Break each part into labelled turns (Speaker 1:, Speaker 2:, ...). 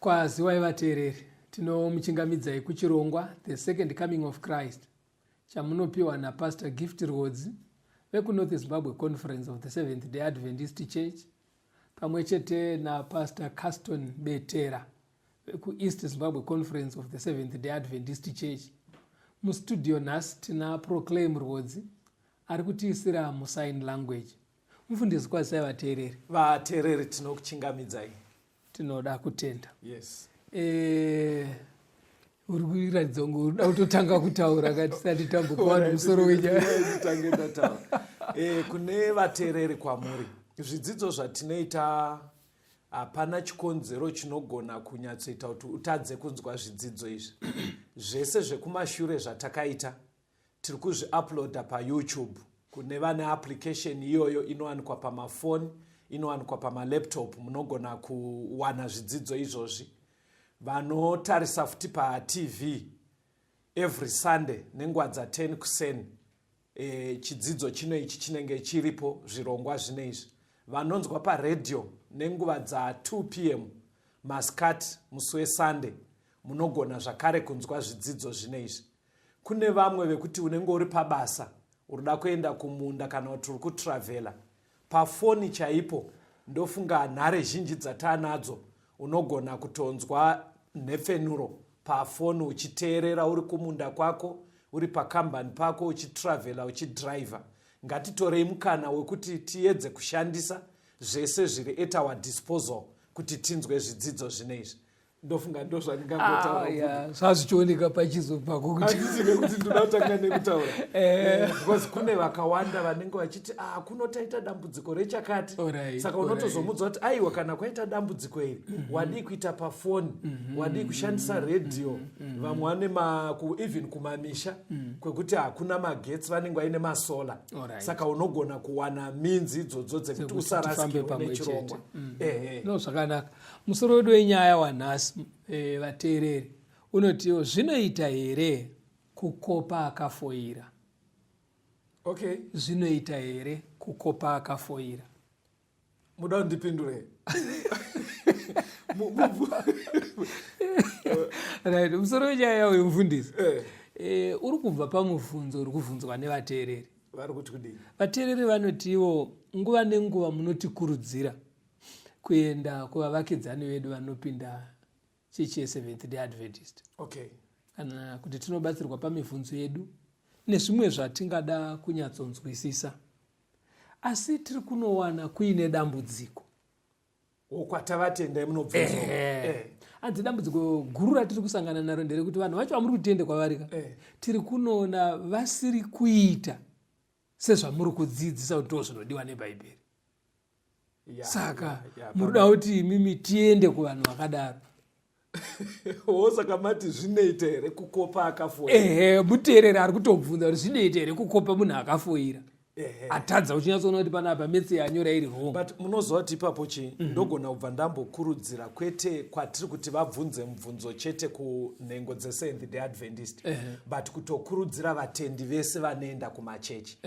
Speaker 1: Kwaziwai vateereri, tinomuchingamidzai kuchirongwa The Second Coming of Christ chamunopiwa naPastor Gift Rhodes vekuNorth Zimbabwe Conference of the Seventh Day Adventist Church pamwe chete naPastor Caston Betera vekuEast Zimbabwe Conference of the Seventh Day Adventist Church. Mustudio nhasi tina Proclaim Rhodes ari kutiisira musign language. Mufundisi kwazisai vateereri.
Speaker 2: Vateereri tinokuchingamidzai.
Speaker 1: Tinoda kutenda.
Speaker 2: Yes.
Speaker 1: Uri kuratidza kunge uri kutotanga kutaura katisati tambokuwana musoro wenyaya.
Speaker 2: Kune vateereri kwamuri, zvidzidzo zvatinoita hapana chikonzero chinogona kunyatsoita kuti utadze kunzwa zvidzidzo izvi. Zvese zvekumashure zvatakaita tiri kuzviuploada paYouTube. Kune vane application iyoyo inowanikwa pamafoni, inowanikwa pamalaptop, munogona kuwana zvidzidzo izvozvi. Vanotarisa futi paTV every Sunday nenguva dza10 kuseni, chidzidzo chino ichi chinenge chiripo, zvirongwa zvine izvi. Vanonzwa paradio nenguva dza2 p.m. masikati musi weSunday, munogona zvakare kunzwa zvidzidzo zvine izvi. Kune vamwe vekuti unenge uri pabasa, urida kuenda kumunda kana kuti uri kutravela, pafoni chaipo ndofunga nhare zhinji dzataanadzo unogona kutonzwa nhefenuro pafoni uchiteerera uri kumunda kwako, uri pakambani pako, uchitravela, uchidriver. Ngatitorei mukana wekuti tiedze kushandisa zvese zviri at our disposal kuti tinzwe zvidzidzo zvine izvi. Ndofunga ndozvandingangotaura.
Speaker 1: Zvazvichioneka pachizo pako kuti
Speaker 2: handisive kuti ndoda kutanga nekutaura. Because kune vakawanda vanenge vachiti kunotaita dambudziko rechakati. Saka unotozomudza kuti aiwa kana kwaita dambudziko iri, wadii kuita pafoni, wadii kushandisa radio. Vamwe vane even kumamisha kwekuti hakuna magetsi, vanenge vaine masola. Saka unogona kuwana minzi idzodzo dzekuti usarasikirwe nechirongwa.
Speaker 1: No, zvakanaka. Musoro wedu wenyaya wanhasi vateereri unotiwo zvinoita here kukopa akafoira.
Speaker 2: Okay.
Speaker 1: Zvinoita here kukopa akafoira.
Speaker 2: Muda kundipindure.
Speaker 1: Right, musoro wenyaya wemufundisi. Uri kubva pamubvunzo uri kubvunzwa nevateereri.
Speaker 2: Vari kuti kudii?
Speaker 1: Vateereri vanotiwo nguva nenguva munotikurudzira kuenda kuvavakidzani vedu vanopinda chechi yeSeventh Day Adventist.
Speaker 2: Okay.
Speaker 1: Kana kuti tinobatsirwa pamibvunzo yedu nezvimwe zvatingada kunyatsonzwisisa. Asi tiri kunowana kuine dambudziko.
Speaker 2: Kwatavatenda munobvunzo.
Speaker 1: Anzi dambudziko guru ratiri kusangana naro nderekuti vanhu vacho vamuri kutende kwavari tiri kunoona vasiri kuita sezvamuri kudzidzisa kuti ndozvinodiwa neBhaibheri. Saka muruda kuti imimi tiende kuvanhu vakadaro.
Speaker 2: Saka mati zvinoita here kukopa akafoira?
Speaker 1: Muteereri ari kutobvunza kuti zvinoita here kukopa munhu akafoira. Atadza uchinyatsoona kuti panapa metsi yanyora iri wrong.
Speaker 2: But munozwa kuti ipapo ndogona kubva ndambokurudzira kwete kwatiri kuti vabvunze mubvunzo chete kunhengo dzeSeventh Day Adventist, but kutokurudzira vatendi vese vanoenda kumachechi.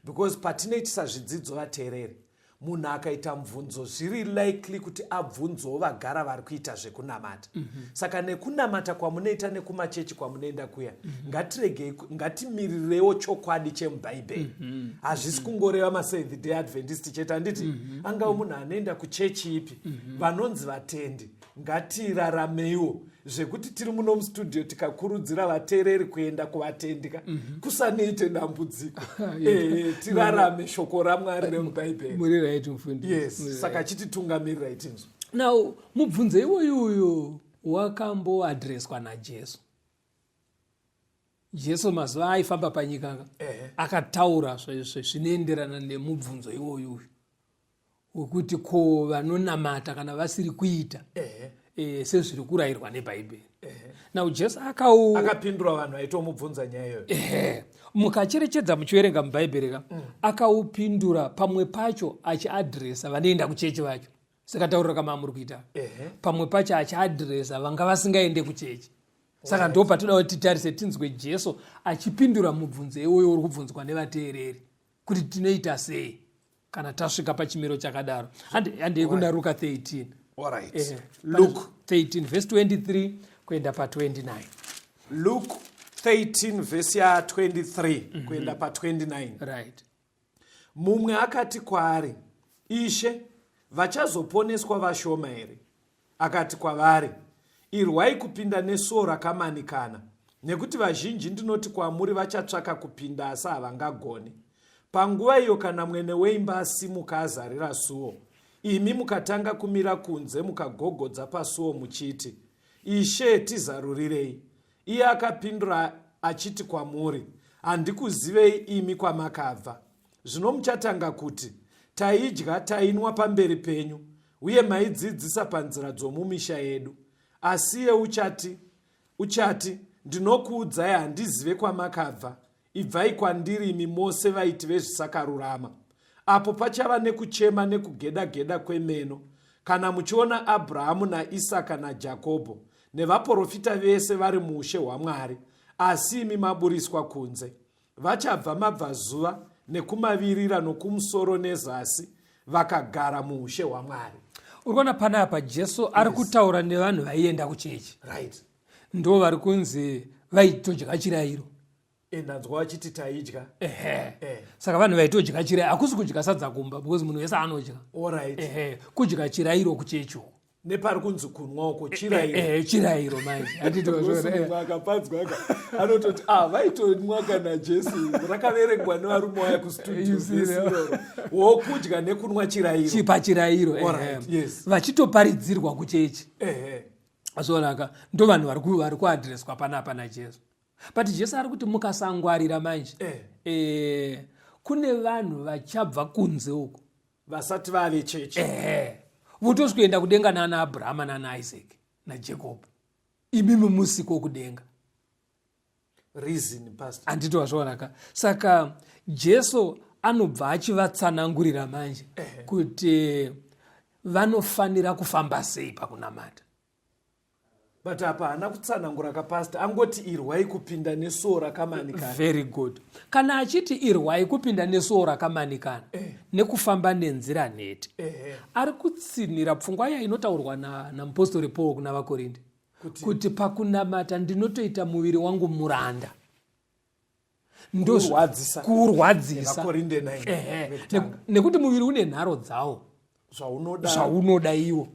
Speaker 2: Because patinoitisa zvidzidzo vateereri, munhu akaita mubvunzo zviri likely kuti abvunzwawo vagara vari kuita zvekunamata. Saka nekunamata kwamunoita nekumachechi kwamunoenda kuya, ngatimirirewo chokwadi chemubhaibheri. Hazvisi kungoreva maSeventh Day Adventist chete. Handiti angawo munhu anoenda kuchechi ipi, vanonzi vatendi, ngatiraramewo zvekuti tiri muno mustudio tikakurudzira vateereri kuenda kuvatendika kusanoite dambudziko. Tirarame shoko raMwari remubhaibheri.
Speaker 1: Muri right mufundisi.
Speaker 2: Yes, saka chititungamirira itinzo.
Speaker 1: Now mubvunzo iwoyo wakamboadreswa naJesu. Jesu mazuva aifamba panyika akataura zvinoenderana nemubvunzo iwoyo wekuti ko vanonamata kana vasiri kuita sezviri kurayirwa nebhaibheri. Now Jesu
Speaker 2: akapindura vanhu aitomubvunza nyaya iyoyo.
Speaker 1: Mukacherechedza muchiverenga mubhaibheri akaupindura pamwe pacho achiadhiresa vanoenda kuchechi vacho, sekataurira kama muri kuita. Pamwe pacho achiadhiresa vanga vasingaende kuchechi. Saka ndo patoda kuti titarise tinzwe Jesu achipindura mubvunzo iwoyo uri kubvunzwa nevateereri kuti tinoita sei kana tasvika pachimiro chakadaro. Handei kuna Luka 13.
Speaker 2: Alright. Luke
Speaker 1: 13 verse 23 kuenda pa29.
Speaker 2: Luke 13 verse ya 23 kuenda pa29.
Speaker 1: Right.
Speaker 2: Mumwe akati kwaari, Ishe, vachazoponeswa vashoma here? Akati kwavari, irwai kupinda nesuo rakamanikana, nekuti vazhinji ndinoti kwamuri vachatsvaka kupinda asi havangagoni. Panguva iyo kana mwene weimba asimuka azarira suo, imi mukatanga kumira kunze mukagogodza pasuo muchiti, Ishe, tizarurirei. Iye akapindura achiti kwamuri, handikuzivei imi kwamakabva. Zvino muchatanga kuti, taidya tainwa pamberi penyu, uye maidzidzisa panzira dzomumisha yedu. Asi iye uchati, ndinokuudzai handizive kwamakabva. Ibvai kwandiri imi mose vaiti vezvisakarurama. Apo pachava nekuchema nekugeda-geda kwemeno, kana muchiona Abhurahamu naIsaka naJakobho nevaprofita vese vari muushe hwaMwari, asi imi maburiswa kunze. Vachabva mabvazuva nekumavirira nokumusoro nezasi, vakagara muushe hwaMwari.
Speaker 1: Urikuona panapa Jesu ari kutaura nevanhu vaienda kuchechi.
Speaker 2: Right.
Speaker 1: Ndo vari kunzi vaitodya chirayiro.
Speaker 2: Ndanzwa vachiti taidya.
Speaker 1: Saka vanhu vaitodya chirayiro, hakusi kudya sadza kumba, because munhu wese anodya.
Speaker 2: Alright.
Speaker 1: Kudya chirayiro kuchechi.
Speaker 2: Nepari kunzi kunwauko chirayiro.
Speaker 1: Chirayiro manje.
Speaker 2: Akapadzwa anototi vaitonwa kana Jesu rakaverengwa nevarume vaya kustudio wokudya nekunwa chirayiro.
Speaker 1: Chipa chirayiro. Vachitoparidzirwa kuchechi. Azonaka ndo vanhu vari kuadhireswa panapa naJesu. But Jesu ari kuti mukasangwarira manje. Kune vanhu vachabva kunze uko
Speaker 2: vasati vave chechi.
Speaker 1: Votosvika kudenga nana Abrahama nana Isaac naJacob. Imimi musiko kudenga.
Speaker 2: Reason pastor.
Speaker 1: Andito wazvaonaka. Saka Jesu anobva achivatsanangurira manje kuti vanofanira kufamba sei pakunamata.
Speaker 2: But apa hana kutsanangura kapastor, angoti irwai kupinda nesuo rakamanikana.
Speaker 1: Very good. Kana achiti irwai kupinda nesuo rakamanikana nekufamba nenzira neti. Ari kutsinira pfungwa inotaurwa namupostori Paul kuna vaKorinde. Kuti pakunamata ndinotoita muviri wangu muranda. Kurwadzisa. Nekuti muviri une nharo dzawo. Zvaunoda iwo.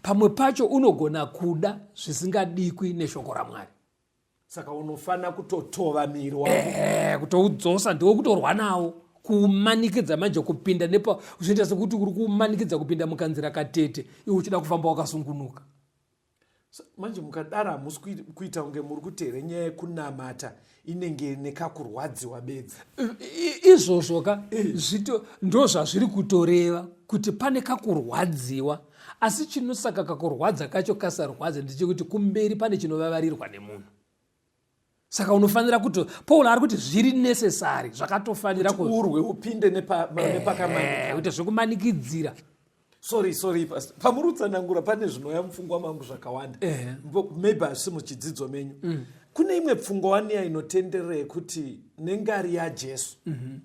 Speaker 1: Pamwe pacho unogona kuda zvisingadikwi neshoko raMwari.
Speaker 2: Saka unofana kutotova miri wako.
Speaker 1: Kutoudzosa ndiwo kutorwa nawo. Kumanikidza manje kupinda nepa zvoita sekuti uri kumanikidza kupinda mukanzira katete iwe uchida kufamba wakasungunuka.
Speaker 2: Manje mukadara hamusi kuita kunge muri kuteere nyaya yekunamata inenge nekakurwadziwa bedzi.
Speaker 1: Izvozvo ndo zvazviri kutoreva kuti pane kakurwadziwa, asi chinosaka kakurwadza kacho kasarwadza ndechekuti kumberi pane chinovavarirwa nemunhu. Saka unofanira kuti Paul ari kuti zviri necessary, zvakatofanira
Speaker 2: kuti urwe upinde nepakamanikana
Speaker 1: kuti zvekumanikidzira.
Speaker 2: Sorry pastor. Pamurutsanangura pane zvinouya mupfungwa mangu zvakawanda. Maybe asi muchidzidzo menyu. kune imwe pfungwani inotenderera kuti nengari yajesu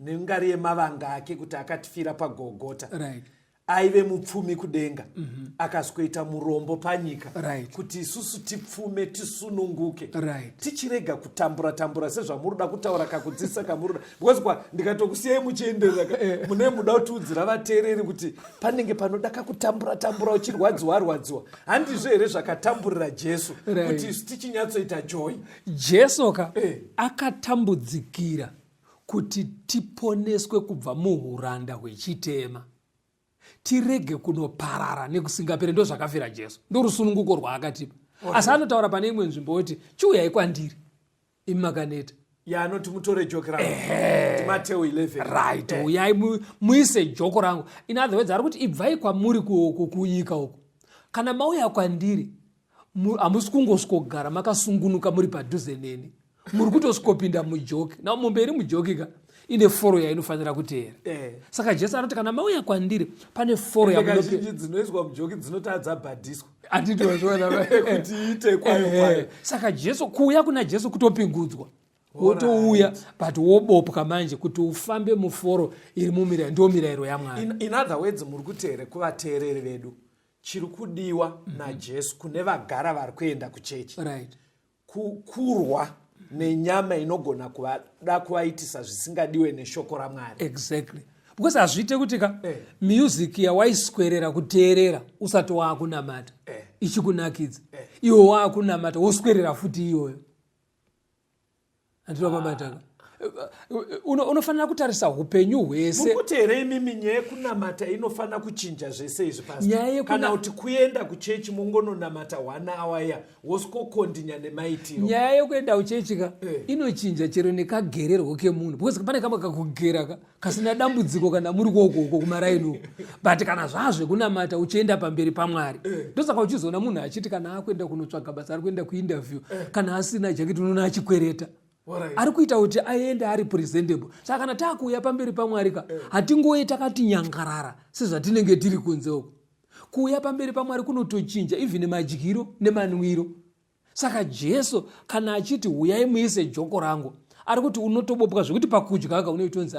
Speaker 2: nengari yemavanga ake kuti akatifira pagogota aive mupfumi kudenga akasweta murombo panyika kuti isusu tipfume tisununguke tichirega kutambura sezvamuruda kutaura kakudzidzisa kamuruda because ndikatokusiyai muchienderera mune muda kutiudzira vateereri kuti panenge panoda kakutambura uchirwadziwa handizvo here zvakatamburira jesu kuti isu tichinyatsoita joy
Speaker 1: jesu akatambudzikira kuti tiponeswe kubva muhuranda hwechitema tirege kunoparara nekusingapere. Ndo zvakafira jesu, ndo rusununguko rwaakatipa. Asi anotaura pane imwe nzvimbo kuti chiuyai kwandiri imi makaneta
Speaker 2: anoti mutore joko rangu Mateo 11
Speaker 1: uyai muise joko rangu. In other words, ari kuti ibvai kwamuri kunyika uko, kana mauya kwandiri hamusi kungosvogara makasungunuka muri padhuze neni, muri kutosvikopinda mujoki. Na mumberi mujokika ine foro yainofanira kuteera. Saka jesu anoti kana mauya kwandiri pane foro
Speaker 2: yakazhinji dzinoiswa mujoki dzinotadza bhadhiswa
Speaker 1: atitozvona
Speaker 2: kuti iite kwayo.
Speaker 1: Saka jesu, kuuya kuna jesu kutopingudzwa, wotouya but wobopwa manje kuti ufambe muforo iri mumirayiro, ndio mirayiro yaMwari.
Speaker 2: In other words, muri kuteere kuvateereri vedu chiri kudiwa najesu kune vagara vari kuenda kuchechi kurwa nenyama inogona kuvada kuvaitisa zvisingadiwe neshoko raMwari.
Speaker 1: Exactly. Because hazviite kuti music yawaiswerera kuteerera usati waakunamata ichikunakidza, iwe waakunamata woswerera futi iyoyo. Andinopamataka unofanira kutarisa upenyu hwese.
Speaker 2: Mukuteere imimi nyaya yekunamata inofanira kuchinja zvese izvi pasi. Kana kuti kuenda kuchechi mungononamata 1 hour ya wosikokondinya nemaitiro.
Speaker 1: Nyaya yekuenda kuchechika inochinja chero nekagererwo kemunhu. Because pane kamwe kakugera kasina dambudziko kana muri kokoko kumaraini. But kana zvazve kunamata uchienda pamberi paMwari, ndosaka uchizoona munhu achiti kana akuenda kunotsvaga basa, ari kuenda kuinterview, kana asina jaketi unoona achikwereta. Ari kuita kuti aende ari presentable. Saka kana takuuya pamberi paMwari hatingoye takati nyangarara sezvatinenge tiri kunze uko. Kuuya pamberi paMwari kunotochinja even madyiro nemanwiro. Saka jesu kana achiti uyai muise joko rangu, ari kuti unotobopwa zvekuti pakudya aka unoitonzi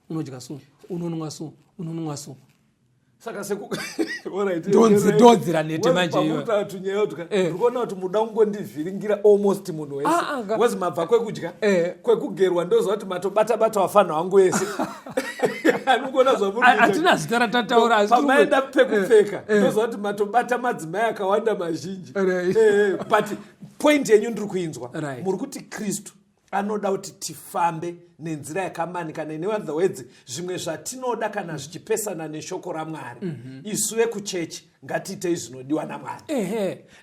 Speaker 1: unodya so, unonwa so.
Speaker 2: Saka seku
Speaker 1: donzi ranete manje iyo.
Speaker 2: Pamutatu nyeyo ndikona kuti muda ungondivhiringira almost munhu wese. Wezi mabva kwekudya kwekugerwa ndozoti matobata wafana wangu wese. Anugona zvamuri.
Speaker 1: Atina zita ratataura asi
Speaker 2: pamaenda pekupfeka ndozoti matobata madzimai akawanda mazhinji. But point yenyu ndiri kuinzwa muri kuti Kristu anoda kuti tifambe nenzira yakamanika. In other words, zvimwe zvatinoda kana zvichipesana neshoko raMwari, isuwe kuchechi ngatiite zvinodiwa naMwari.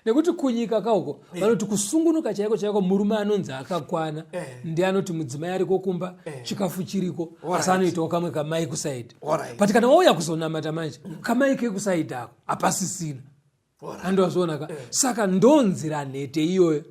Speaker 1: Nekuti kunyika kauko vanoti kusungunuka chaiko murume anonzi akakwana ndiye anoti mudzimai ariko kumba chikafu chiriko, asi anoitawo kamwe kamai kusaidi. But kana wauya kuzonamata manje kamai kekusaidi ako hapasisina. Andozvona saka ndonzira nhete iyoyo.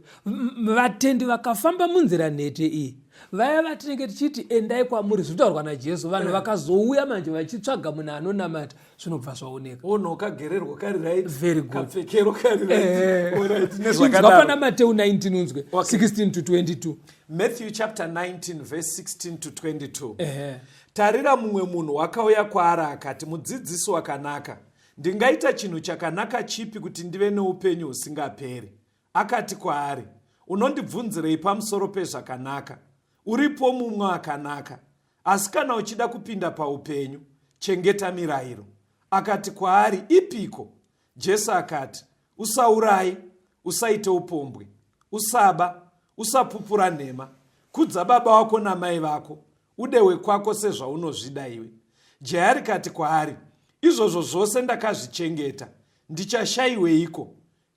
Speaker 1: Vatendi vakafamba munzira nhete iyi, vaya vatinenge tichiti endai kwamuri zvinotaurwa najesu, vanhu vakazouya manje vachitsvaga munhu anonamata, zvinobva zvaoneka.
Speaker 2: Kagererwa kari right.
Speaker 1: Very good.
Speaker 2: Kapfekero kari right.
Speaker 1: Nezvakadaro. Pana Mateo 19 unzwe 16 to 22.
Speaker 2: Matthew chapter 19 verse 16 to 22. Tarira mumwe munhu wakauya kwaari akati, mudzidzisi wakanaka, ndingaita chinhu chakanaka chipi kuti ndive neupenyu husingaperi? Akati kwaari, unondibvunzirei pamusoro pezvakanaka? Uripo mumwe akanaka, asi kana uchida kupinda paupenyu, chengeta mirayiro. Akati kwaari, ipiko? Jesu akati, usaurayi, usaite upombwe, usaba, usapupura nhema, kudza baba vako namai vako, udewe kwako sezvaunozvida iwe. Jaya rikati kwaari, izvozvo zvose ndakazvichengeta, ndichashayiweiko?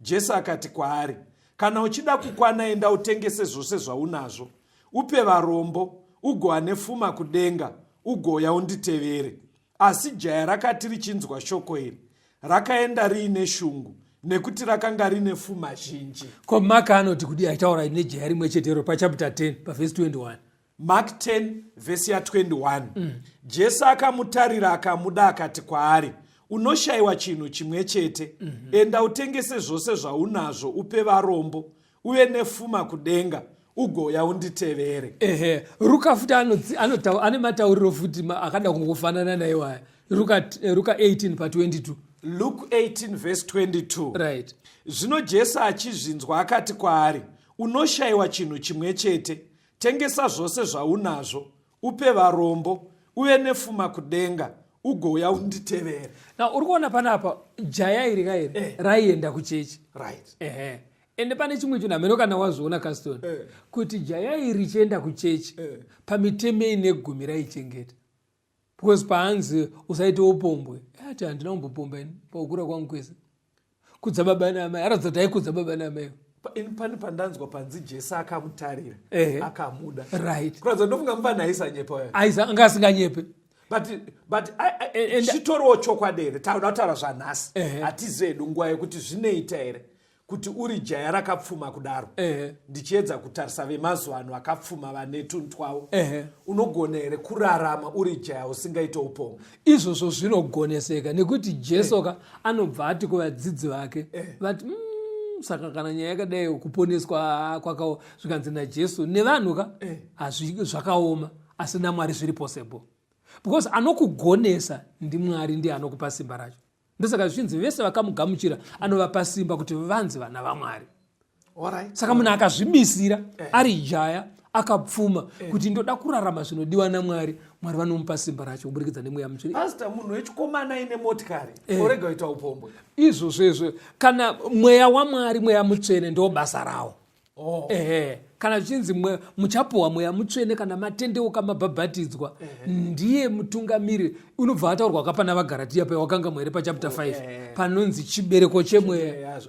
Speaker 2: Jesu akati kwaari, kana uchida kukwana enda utengese zvose zvaunazvo, upe varombo, ugowa nepfuma kudenga, ugouya unditevere. Asi jaya rakati richinzwa shoko iri, rakaenda riine shungu, nekuti rakanga rine pfuma zhinji.
Speaker 1: Ko Maka anoti kudi aitaura ine jaya rimwe chetero pachapter 10 pavhesi 21.
Speaker 2: Mark 10 vhesi ya 21. Jesu akamutarira akamuda akati kwaari, unoshayiwa chinhu chimwe chete. Enda utengese zvose zvaunazvo, upe varombo, uye nefuma kudenga ugouya unditevere.
Speaker 1: Ruka futi ane matauriro futi akada kungofanana naiwaya. Ruka 18 pa22.
Speaker 2: Luke 18 verse 22.
Speaker 1: Right.
Speaker 2: Zvino Jesu achizvinzwa akati kwaari, unoshayiwa chinhu chimwe chete, tengesa zvose zvaunazvo, upe varombo, uye nefuma kudenga, ugouya unditevere.
Speaker 1: Now uri kuona panapa jaya iri kairi raienda kuchechi.
Speaker 2: Right.
Speaker 1: Ende pane chimwe chinhu hameno kana wazviona Caston kuti jaya iri richienda kuchechi pamitemo ine gumi raichengeta. Because paanzi usaite upombwe. Ati handina kumbopomba ini pakukura kwangu kwese. Kudza baba namai. Aratidza kuti aikudza baba namai.
Speaker 2: Pani pandanzwa panzi Jesu akamutarira akamuda.
Speaker 1: Right.
Speaker 2: Kuradza ndofunga mupana aisa nyepa wayo.
Speaker 1: Aisa anga asinganyepe.
Speaker 2: But chitoriwo chokwadi here tauda kutaura zvanhasi hatizedu nguva yekuti zvinoita here kuti uri jaya rakapfuma kudaro ndichiedza kutarisa vemazuva ano akapfuma vane tunhu twavo unogona here kurarama uri jaya usingaite upombwe.
Speaker 1: Izvozvo zvinogoneseka nekuti Jesu anobva ati kuvadzidzi vake vati saka kana nyaya yakadai kuponeswa kwakawo zvikanzi naJesu nevanhu zvakaoma asi naMwari zviri possible. Because anokugonesa ndiMwari ndiye anokupa simba racho. Ndosaka zvinzi vese vakamugamuchira anovapa simba kuti vanzi vana vaMwari. Saka munhu akazvimisira ari jaya akapfuma kuti ndoda kurarama zvinodiwa naMwari, Mwari vanomupa simba racho kuburikidza nemweya mutsvene.
Speaker 2: Pastor, munhu wechikomana ine motikari orega kuita upombwe.
Speaker 1: Izvozvo kana mweya waMwari, mweya mutsvene ndo basa rawo. Kana zvinzi muchapuwa mweya mutsvene kana matendeuka mabhabhatidzwa ndiye mutungamiri. Unobva ataurwa kapana vaGaratia pawakanga mwere pachapter 5 panonzi chibereko chemweya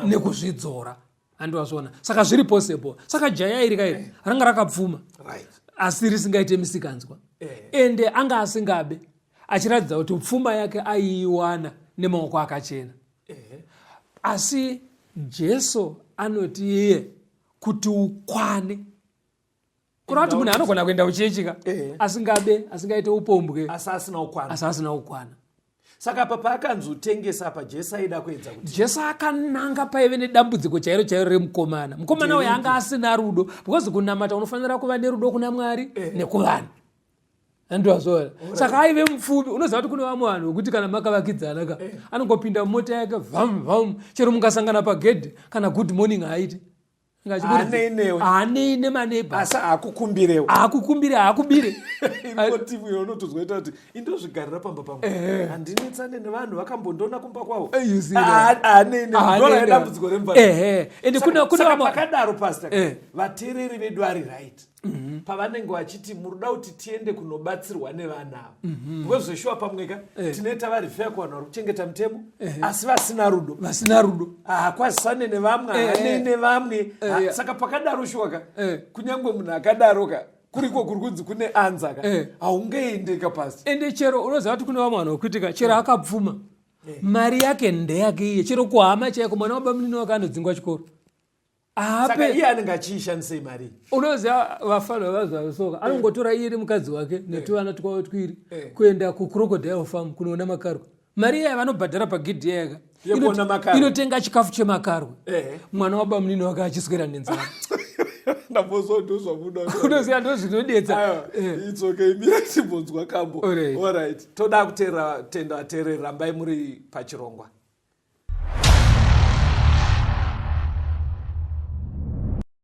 Speaker 1: nekuzvidzora. Andwazvona. Saka zviri possible. Saka jaya iri kairi ranga rakapfuma asi risingaite misikanzwa ende anga asingabe achiratidza kuti pfuma yake aiiwana nemaoko akachena. Asi Jesu anoti iye kuti ukwane. Kuna kuti munhu anogona kuenda kuchechika asingabe asingaite upombwe
Speaker 2: asi
Speaker 1: asina ukwana.
Speaker 2: Saka papa akanzi utengesa apa Jesu aida kuedza kuti
Speaker 1: Jesu akananga paive nedambudziko chairo remukomana. Mukomana uyu anga asina rudo because kunamata unofanira kuva nerudo kuna Mwari nekuvanhu. Andwazvona. Saka aive mupfumi. Unoziva kuti kune vamwe vanhu vekuti kana makavakidzana anongopinda mumota yake vam chero mungasangana pagedhi kana good morning haiti. Ane maneba
Speaker 2: asi akukumbirewo
Speaker 1: akubire
Speaker 2: motivu yonotozwa kuti indozvigarira pamba pangu handinetsane nevanhu vakambondona kumba kwavo dambudziko remvasaka pakadaro pastor vateereri vedu ari right pavanenge vachiti muruda kuti tiende kunobatsirwa nevana avo ngozveshuwa pamweka tinoita varifeya kuvanhu vari kuchengeta mutemo asi vasina rudo hakwazisane nevamwe hanei nevamwe saka pakadaro shuwaka kunyange munhu akadaroka kuriko kuri kunzi kune anzaka haungeendeka pasi
Speaker 1: ende chero unoziva kuti kune vamwe vanhu vokuitika chero akapfuma mari yake ndeyake iye chero kuhama chaiko mwana wababa munini wake anodzingwa chikoro
Speaker 2: saka iye anenge achiishandisei mari.
Speaker 1: Unoziva vafana vazvasoka anongotora iye nemukadzi wake netuvana twavo twiri kuenda kucrocodile farm kunoona makarwa. Mari iye vanobhadhara pagidhi yaka inotenga chikafu chemakarwa. Mwana wababa munini wake achiswera nenzara. Unoziva ndozvinodetsa.
Speaker 2: It's okay, mira timbonzwa kambo. Alright. Toda kuteerera tenda ateereri rambai muri pachirongwa.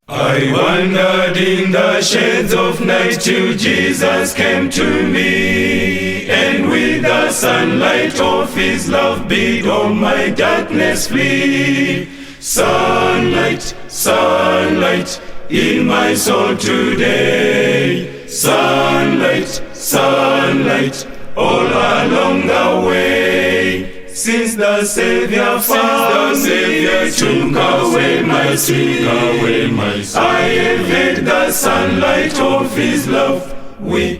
Speaker 3: I wandered in the shades of night till Jesus came to me, and with the sunlight of his love bid all my darkness flee. Sunlight, sunlight in my soul today. Sunlight, sunlight all along the way. Since the Savior found me, took away my sin, I have had the sunlight of his love within.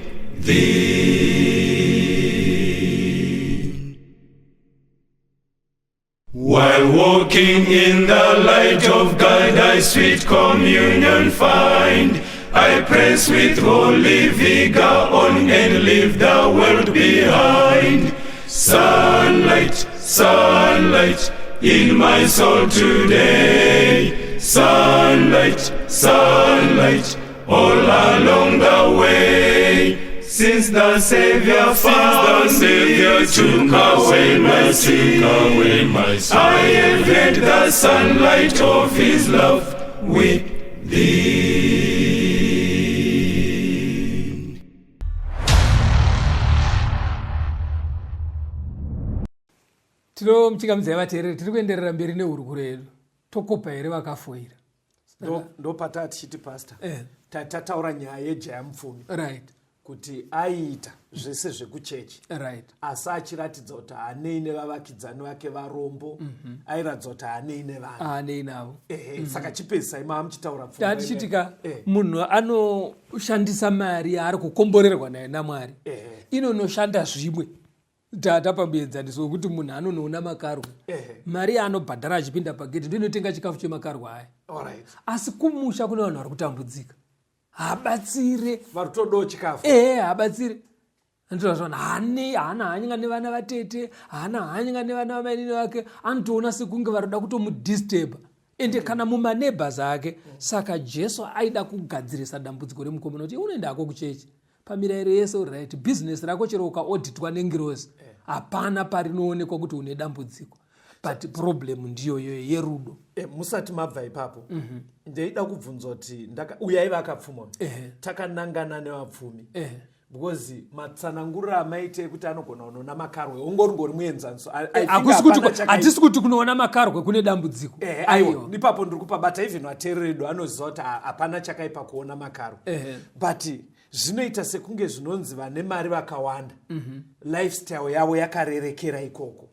Speaker 3: While walking in the light of God, I sweet communion find. I press with holy vigor on and leave the world behind. Sunlight, sunlight in my soul today. Sunlight, sunlight, all along the way. Since the Savior found me, took away my sin, I have had the sunlight of His love within.
Speaker 1: Tinomuchingamidza vateereri, tiri kuenderera mberi neurukuro yedu. Tokopa here vakafoira.
Speaker 2: Ndo patati tichiti pastor. Tataura nyaya yejaya mupfumi.
Speaker 1: Right.
Speaker 2: Kuti aita zvese zvekuchechi.
Speaker 1: Right.
Speaker 2: Asi achiratidza kuti haanei nevavakidzani vake varombo. Airatidza kuti haanei nevanhu.
Speaker 1: Haanei navo.
Speaker 2: Saka chipedzisai mamuchitaura pfungwa.
Speaker 1: Tatichitika munhu anoshandisa mari yaari kukomborerwa nayo naMwari. Inonoshanda zvimwe. Tata pamuenzaniso wekuti munhu anonoona makarwe. Mari yaanobhadhara achipinda pagedhi ndinotenga chikafu chemakarwe aya. Asi kumusha kune vanhu vari kutambudzika. Habatsire.
Speaker 2: Vari kutodawo chikafu.
Speaker 1: Habatsire. Andozvona haana hanya nevana vatete, haana hanya nevana vamainini vake, anotoona sekunge varida kutomudisturba. Ende kana mumaneighbors ake. Saka Jesu aida kugadzirisa dambudziko remukomana kuti unoenda hako kuchechi. Pamirayiro yese right, business rako chero ukaodhitwa nengirozi, hapana parinoonekwa kuti une dambudziko. But problem ndiyo yerudo.
Speaker 2: Musati mabva ipapo. Ndeida kubvunza kuti uyai vakapfuma. Takanangana nevapfumi. Because matsanangurira amaite kuti anogona kunoona makarwe ungori muenzaniso.
Speaker 1: Hatisi kuti kunoona makarwe kune dambudziko.
Speaker 2: Aiwa, nipapo ndiri kupabata even vateereri vedu anoziva kuti hapana chakaipa kuona makarwe. But zvinoita sekunge zvinonzi vane mari vakawanda. Lifestyle yavo yakarerekera ikoko.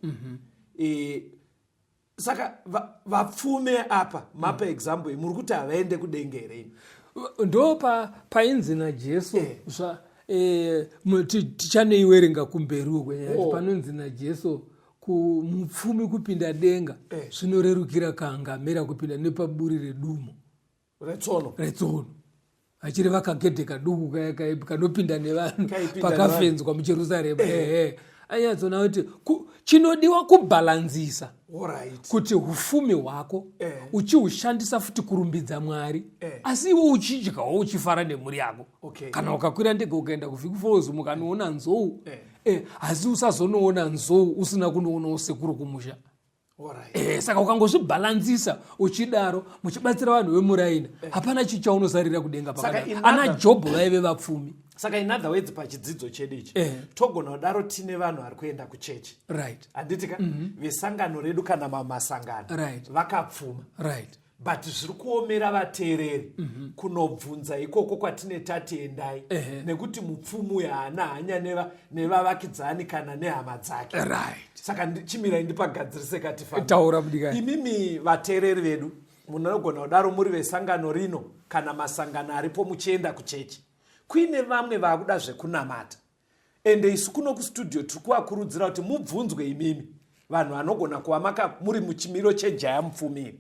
Speaker 2: Saka vapfume apa mapa example muri kuti havaende kudenga here.
Speaker 1: Ndo painzi naJesu tichaneiwerenga kumberi ukwe panonzi naJesu mupfumi kupinda denga zvinorerukira kangamera kupinda nepaburi redumo retsono. Achiri vakagedhe kaduku kanopinda nevanhu pakafenzwa muJerusarema. Anyatsona kuti chinodiwa kubhalanzisa kuti ufumi hwako uchihushandisa futi kurumbidza Mwari, asi iwe uchidyawo uchifara nemhuri yako. Kana ukakwira ndege ukaenda kuVicFalls mukanoona nzou, asi usazonoona nzou usina kunoonawo sekuru kumusha. Saka ukangozvibhalansisa uchidaro muchibatsira vanhu vemuraina, hapana chichaunosarira kudenga pakadaro. Ana Jobho vaive vapfumi.
Speaker 2: Saka in other words pachidzidzo chedu ichi togona kudaro tine vanhu vari kuenda kuchechi. Handitika vesangano redu kana mamasangano vakapfuma. But zviri kuomera vateereri kunobvunza ikoko kwatine tatiendai nekuti mupfumi uyu haana hanya nevavakidzani kana nehama dzake. Saka chimirai ndipagadzirise katifamba. Imimi vateereri vedu munogona kudaro muri vesangano rino kana masangano aripo muchienda kuchechi. Kuine vamwe vakuda zvekunamata. Ende isu kuno kustudio tiri kuvakurudzira kuti mubvunzwe imimi vanhu vanogona kuva muri muchimiro chejaya mupfumi.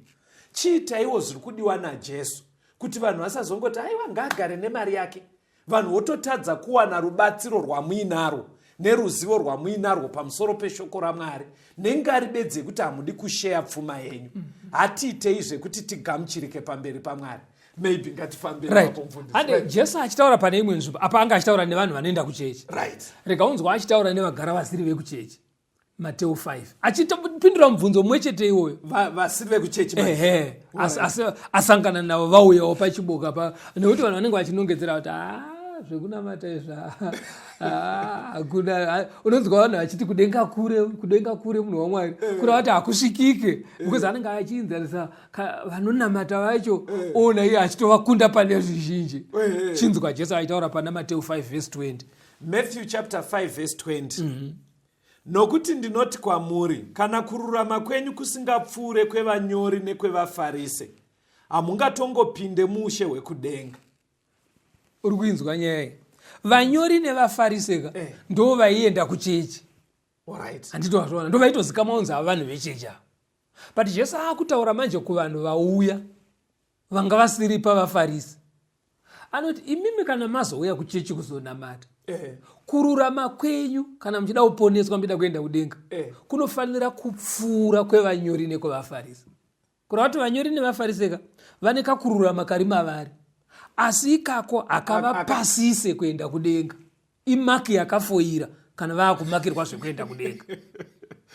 Speaker 2: Chiitaiwo zviri kudiwa naJesu kuti vanhu vasazongoti aiwa ngaagare nemari yake. Vanhu vototadza kuwana rubatsiro rwamuinarwo neruzivo rwamuinarwo pamusoro peshoko raMwari nengaribedze kuti hamudi kusheya pfuma yenyu. Hatiitei zvekuti tigamuchirike pamberi paMwari. Maybe ngatifambire
Speaker 1: hapo. Jesu achitaura pane imwe nzvimbo apa anga achitaura nevanhu vanoenda kuchechi. Rega unzwa achitaura nevagara vasiri vekuchechi. Mateo 5. Achitopindura mubvunzo mumwe chete iwoyo.
Speaker 2: Vasiri vekuchechi.
Speaker 1: Asangana navo vauyawo pachiboka pa nekuti vanhu vanenge vachinongedzera kuti zvekunamata izva hakuna. Unonzwa vanhu vachiti kudenga kure munhu waMwari kureva kuti hakusvikike, because anenge achiinzanisa vanonamata vacho ona iye achitovakunda pane zvizhinji. Chinzwa Jesu achitaura pana Mateo 5 verse 20.
Speaker 2: Matthew chapter 5 verse 20. Nokuti ndinoti kwamuri, kana kururama kwenyu kusingapfuure kwevanyori nekwevaFarise, hamungatongopinde muushe hwekudenga.
Speaker 1: Uri kuinzwa nyaya. Vanyori nevaFarise ndo vaienda kuchechi. Handito vazvona. Ndo vaitozika maunza avanhu vechechi. But Jesu akutaura manje kuvanhu vauya vanga vasiri pavaFarisi. Anoti imimi kana mazouya kuchechi kuzonamata, kururama kwenyu kana muchida kuponeswa muchida kuenda kudenga kunofanira kupfuura kwevanyori nekwevafarisi. Kureva kuti vanyori nevafariseka vane kakururama kari mavari, asi ikako akavapasise kuenda kudenga. Imaki yakafoira kana vaakumakirwa zvekuenda kudenga.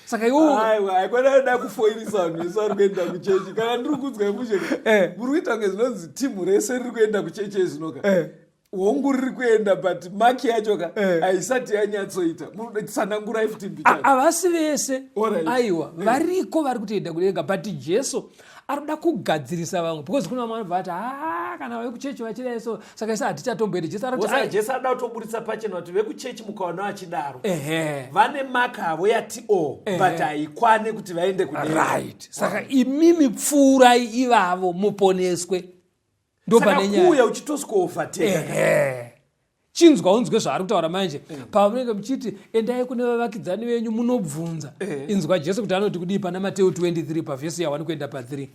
Speaker 1: Saka
Speaker 2: aikwada kufoirisa vanhu vese vari kuenda kuchechi. Kana ndiri kunzwa musheka muri kuita kunge zvinonzi timu rese riri kuenda kuchechi ezvinoka hongu riri kuenda, but maki yachoka haisati yanyatsoita. Tsanangurai futi mbitani.
Speaker 1: Havasi vese aiwa variko vari kutoenda kudenga, but Jesu ari kuda kugadzirisa vamwe, because kuna vamwe vanobva vati kana vekuchechi vachida iso saka isa hatichatomboenda. Jesu
Speaker 2: Jesu arida kutoburitsa pachena kuti vekuchechi mukaona vachidaro vane maka havo yati but haikwane kuti vaende kudenga.
Speaker 1: Right. Saka imimi pfuurai ivavo muponeswe.
Speaker 2: Saka kuuya uchitoswa overtake.
Speaker 1: Chinzwa unzwe zvaari kutaura manje. Pamunenge muchiti endai kune vavakidzani venyu munobvunza. Inzwa Jesu kuti anoti kudii pana Mateo 23 pavhesi ya 1 kuenda pa3.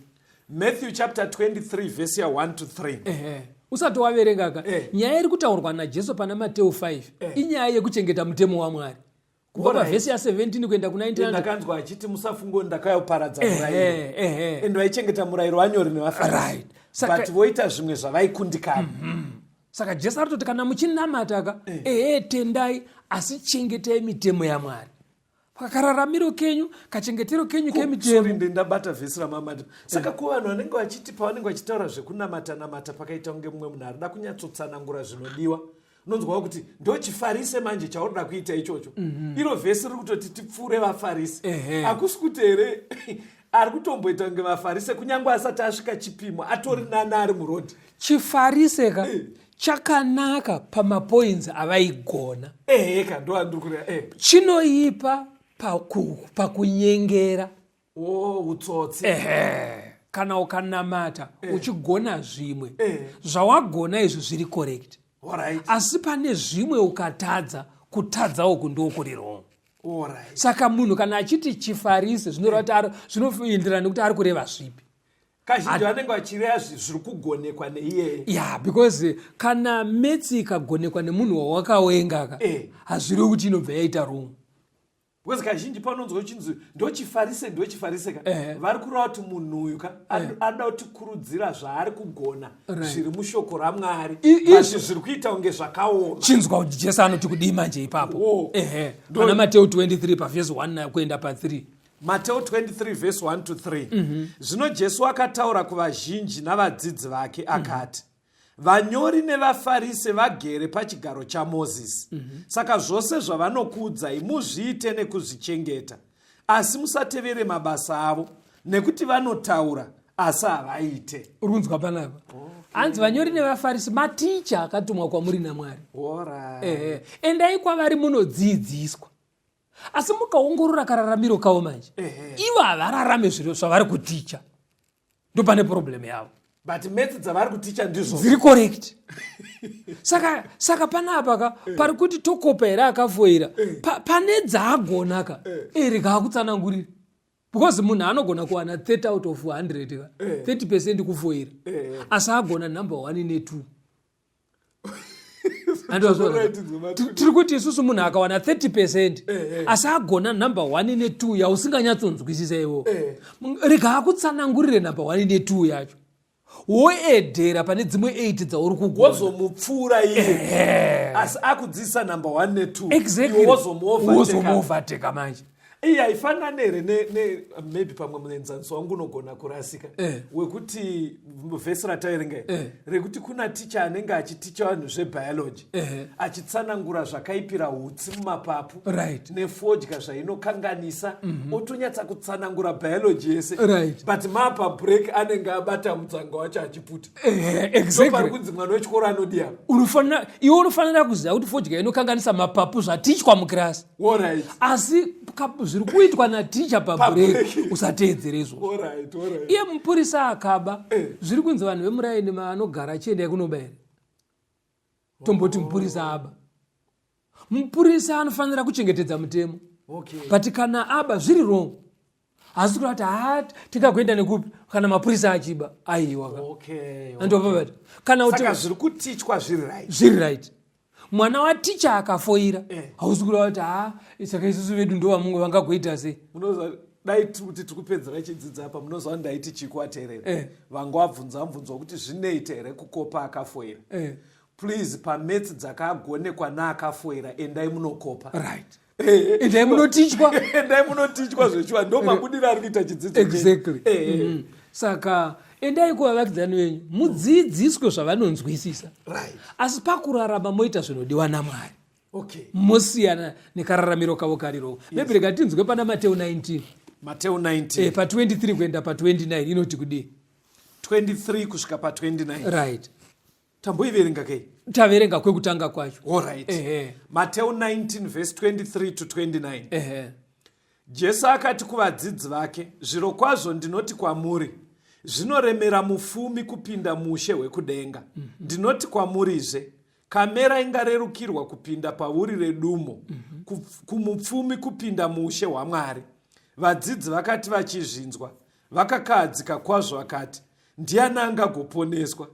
Speaker 2: Matthew chapter 23 verse ya 1 to 3.
Speaker 1: Usati waverengaka nyaya iri kutaurwa naJesu pana Mateo 5 inyaya yekuchengeta mutemo waMwari. Kubva pavhesi ya 17 kuenda ku19
Speaker 2: ndakanzwa achiti musafungo ndakayoparadza murayiro ende vaichengeta murayiro wanyori nevafarisi, but voita zvimwe zvavaikundikana.
Speaker 1: Saka Jesu arototi kana muchinamata tendai asi chengetai mitemo yaMwari. Pakararamiro kenyu kachengetero kenyu kemitemo.
Speaker 2: Ndabata vhesi ramamata. Saka kuvanhu vanenge vachiti pavanenge vachitaura zvekunamata pakaita kunge mumwe munhu arida kunyatsotsanangura zvinodiwa. Unonzwa kuti ndo chifarise manje chaunoda kuita ichocho. Iro vhesi riri kutoti tipfuure vafarisi. Hakusi kuti here ari kutomboita kunge vafarise kunyange asati asvika chipimo atori nana ari murodhi.
Speaker 1: Chifariseka chakanaka pamapoints avaigona.
Speaker 2: Ndo andiri kureva.
Speaker 1: Chinoipa pakunyengera.
Speaker 2: Utsotsi.
Speaker 1: Kana ukanamata uchigona zvimwe zvawagona izvi zviri correct. Asi pane zvimwe ukatadza, kutadza uku ndokuri wrong. Saka munhu kana achiti chifarise zvinoreva kuti zvinoenderana kuti ari kureva zvipi.
Speaker 2: Kazhinji vanenge vachireva zviri kugonekwa neiyeye.
Speaker 1: Because kana metsi ikagonekwa nemunhu wawakawenga hazviri kuti inobva yaita wrong.
Speaker 2: Because kazhinji panonzwa uchinzi ndochifariseka vari kureva kuti munhu uyu anoda kutikurudzira zvaari kugona zviri mushoko raMwari, asi zviri kuita kunge zvakaoma.
Speaker 1: Chinzwa kuti Jesu anoti kudii manje ipapo. Pana Mateo 23 pavhesi 1 kuenda pa3.
Speaker 2: Mateo 23 verse 1 to 3. Zvino Jesu akataura kuvazhinji navadzidzi vake akati, vanyori nevafarisi vagere pachigaro chaMozisi. Saka zvose zvavanokuudzai muzviite nekuzvichengeta, asi musatevere mabasa avo, nekuti vanotaura asi havaite.
Speaker 1: Urunzwa panapa. Hanzi vanyori nevafarisi maticha akatumwa kwamuri naMwari. Endai kwavari munodzidziswa. Asi mukaongorora kararamiro kavo manje ivo havararame zviro zvavari kuticha. Ndo pane problem yavo.
Speaker 2: But methods dzavari kuticha ndizvo
Speaker 1: ziri correct. Saka panapa pari kuti tokopa here akafoira pane dzagonaka rega kutsanangurira. Because munhu anogona kuwana 30 out of 100 30% kufoira asi agona number 1 ne2. Tiri kuti isusu munhu akawana 30% asi agona number 1 ne2 yausinganyatsonzwisisa iwo rega akutsanangurire number 1 ne2 yacho woedhera pane dzimwe 8 dzauri kugona
Speaker 2: wozomupfuura iye asi akudzidzisa number 1 ne2
Speaker 1: exactly
Speaker 2: wozomuovateka
Speaker 1: manje.
Speaker 2: Iya haifanani here maybe pamwe muenzaniso wangu unogona kurasika wekuti vhesi rataverenga rekuti kuna ticha anenge achiticha vanhu zvebiology achitsanangura zvakaipira hutsi mumapapu nefodya zvainokanganisa otonyatsa kutsanangura biology yese but mapabreak anenge abata mutsanga wacho achiputa. Pari kunzi mwana wechikoro anodiya
Speaker 1: iwe unofanira kuziva kuti fodya inokanganisa mapapu zvatichwa mukirasi asi zviri kuitwa naticha pabreak usateedzere izvo. Iye mupurisa akaba zviri kunzi vanhu vemuraini vanogara achienda kunobayira tomboti mupurisa aba. Mupurisa anofanira kuchengetedza mutemo but kana aba zviri wrong asi kuti tingakuenda nekupi kana mapurisa achiba aiwa
Speaker 2: saka zviri kutichwa zviri right.
Speaker 1: mwana waticha akafoira hausi kureva kuti saka isusu vedu ndo vamwe vangagoita sei.
Speaker 2: Dai kuti tikupedzera chidzidza apa munozva ndaiti chikwaterera vanga wabvunza kuti zvinoita here kukopa akafoira. Please pametsi dzakagonekwa naakafoira endai munokopa.
Speaker 1: Right. Endai munotichwa.
Speaker 2: Endai munotichwa zvechiwa ndo mabudiro ari kuita chidzidzo.
Speaker 1: Exactly. Saka endai kuvavakidzani venyu mudzidziswe zvavanonzwisisa.
Speaker 2: Right.
Speaker 1: Asi pakurarama moita zvinodiwa naMwari.
Speaker 2: Okay.
Speaker 1: Mosiyana nekararamiro kavo kariro. Maybe rega tinzwe pana Mateo 19.
Speaker 2: Mateo 19.
Speaker 1: Pa 23 kuenda pa 29 inoti kudii?
Speaker 2: 23 kusvika pa 29.
Speaker 1: Right.
Speaker 2: Tamboiverenga kei?
Speaker 1: Taverenga kwekutanga kwacho.
Speaker 2: All right. Mateo 19 verse 23 to 29. Jesu akati kuvadzidzi vake, zvirokwazvo ndinoti kwamuri, zvinoremera mufumi kupinda mushe hwekudenga. Ndinoti kwamurizve, kamera ingarerukirwa kupinda pauri redumo, kumupfumi kupinda mushe hwaMwari. Vadzidzi vakati vachizvinzwa, vakakahadzika kwazvo vakati, ndiani angagoponeswa?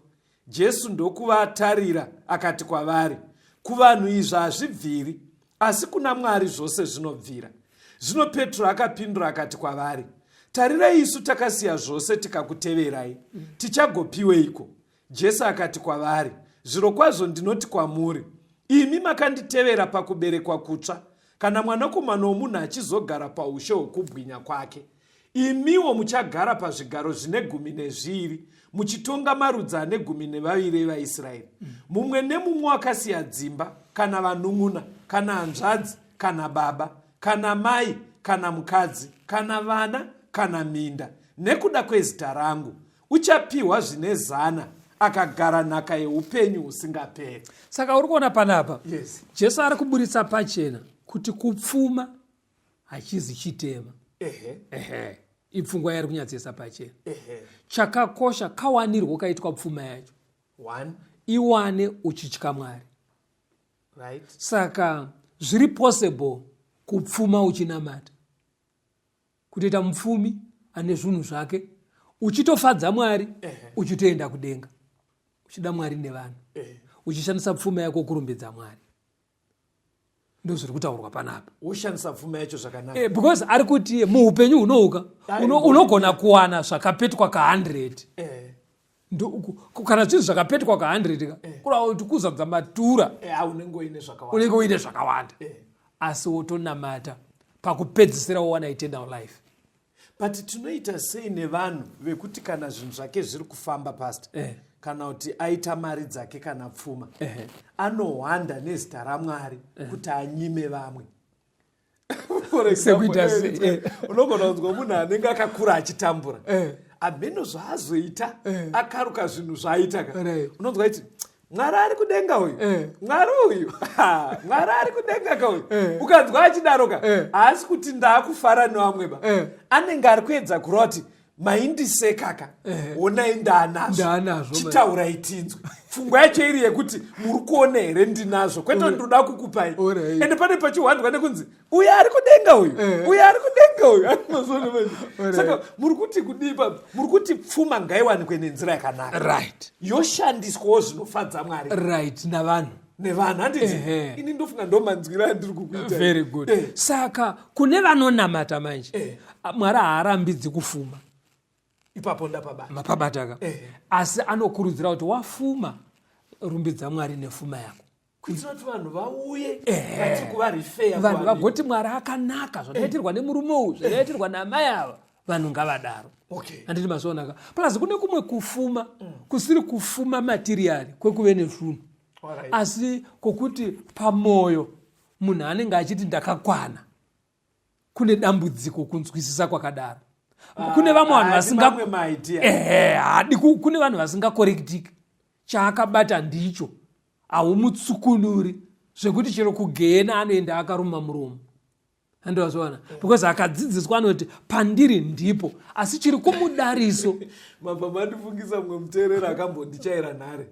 Speaker 2: Jesu ndokuvatarira akati kwavari, kuvanhu izvi hazvibviri, asi kuna Mwari zvose zvinobvira. Zvino Petro akapindura akati kwavari, tarirai isu takasiya zvose tikakuteverai, tichagopiweiko? Jesu akati kwavari, zvirokwazvo ndinoti kwamuri, imi makanditevera pakuberekwa kutsva, kana mwanakomana womunhu achizogara paushe hwokubwinya kwake. Imiwo muchagara pazvigaro zvine 12, muchitonga marudzi ane 12 evaIsraeri. Mumwe nemumwe akasiya dzimba, kana vanun'una, kana hanzvadzi, kana baba, kana mai, kana mukadzi, kana vana, kana minda, nekuda kwezita rangu, uchapiwa zvine 100, akagara nhaka yeupenyu husingaperi.
Speaker 1: Saka uri kuona panapa,
Speaker 2: yes.
Speaker 1: Jesu ari kuburitsa pachena kuti kupfuma hachizi chitema. Ipfungwa yari kunyatsisa pachena. Chakakosha kawanirwo kaitwa pfuma yacho.
Speaker 2: 1.
Speaker 1: Iwane uchitya Mwari.
Speaker 2: Right.
Speaker 1: Saka zviri possible kupfuma uchinamata. Kutoita mupfumi ane zvinhu zvake, uchitofadza Mwari, uchitoenda kudenga. Uchida Mwari nevanhu. Uchishandisa pfuma yako kurumbidza Mwari. Ndo zviri kutaurwa panapa.
Speaker 2: Ushandisa pfuma yacho zvakanaka.
Speaker 1: Because ari kuti muupenyu hunouka unogona kuwana zvakapetwa ka100. Kana zvinhu zvakapetwa ka100 kurava kuti kuzadza matura unenge uine zvakawanda. Asi wotonamata pakupedzisira wowana eternal life.
Speaker 2: But tinoita sei nevanhu vekuti kana zvinhu zvake zviri kufamba past, kana kuti aita mari dzake kana pfuma, anohwanda nezita raMwari kuti anyime vamwe. Unogona kunzwa munhu anenge akakura achitambura, ameno zvaazoita akaruka zvinhu zvaaita, unonzwa iti Mwari ari kudenga uyu, Mwari uyu, Mwari ari kudenga kauyu. Ukanzwa achidaroka, haasi kuti ndaakufara nevamweba, anenge ari kuedza kureva kuti maindisekaka, onai ndaanazvo, chitaurai tinzwe. Pfungwa yacho iri yekuti muri kuona here ndinazvo, kwete ndoda kukupai. Ende pane pachiwandwa nekunzi uyu ari kudenga uyu, uyu ari kudenga uyu. Saka muri kuti kudipa, muri kuti pfuma ngaiwanikwe nenzira yakanaka.
Speaker 1: Right.
Speaker 2: Yoshandiswawo zvinofadza Mwari.
Speaker 1: Right, navanhu.
Speaker 2: Nevanhu handiti ini ndofunga ndomanzwira andiri kukuita.
Speaker 1: Very good. Saka kune vanonamata manje, Mwari haarambidzi kufuma.
Speaker 2: Ipapo ndapabata.
Speaker 1: Mapabataka. Asi anokurudzira kuti wafuma rumbidza Mwari nefuma yako.
Speaker 2: Kuitira kuti vanhu vauye kuti kuvari fair.
Speaker 1: Vanhu vagoti Mwari akanaka, zvakaitirwa nemurume uyu, zvakaitirwa namai ava, vanhu ngavadaro. Handiti mazvaonaka. Plus kune kumwe kufuma, kusiri kufuma materiali kwekuve nezvunhu. Asi kokuti pamoyo munhu anenge achiti ndakakwana, kune dambudziko kunzwisisa kwakadaro. Kune vamwe vanhu kune vanhu vasingakorektiki. Chaakabata ndicho haumutsukunuri zvekuti chero kugena anoenda akaruma muromo. Handozvaona, because akadzidziswa anoti pandiri ndipo, asi chiri kumudariso.
Speaker 2: Mababa ndifungisa mumwe muteerera akambondichaira nhare,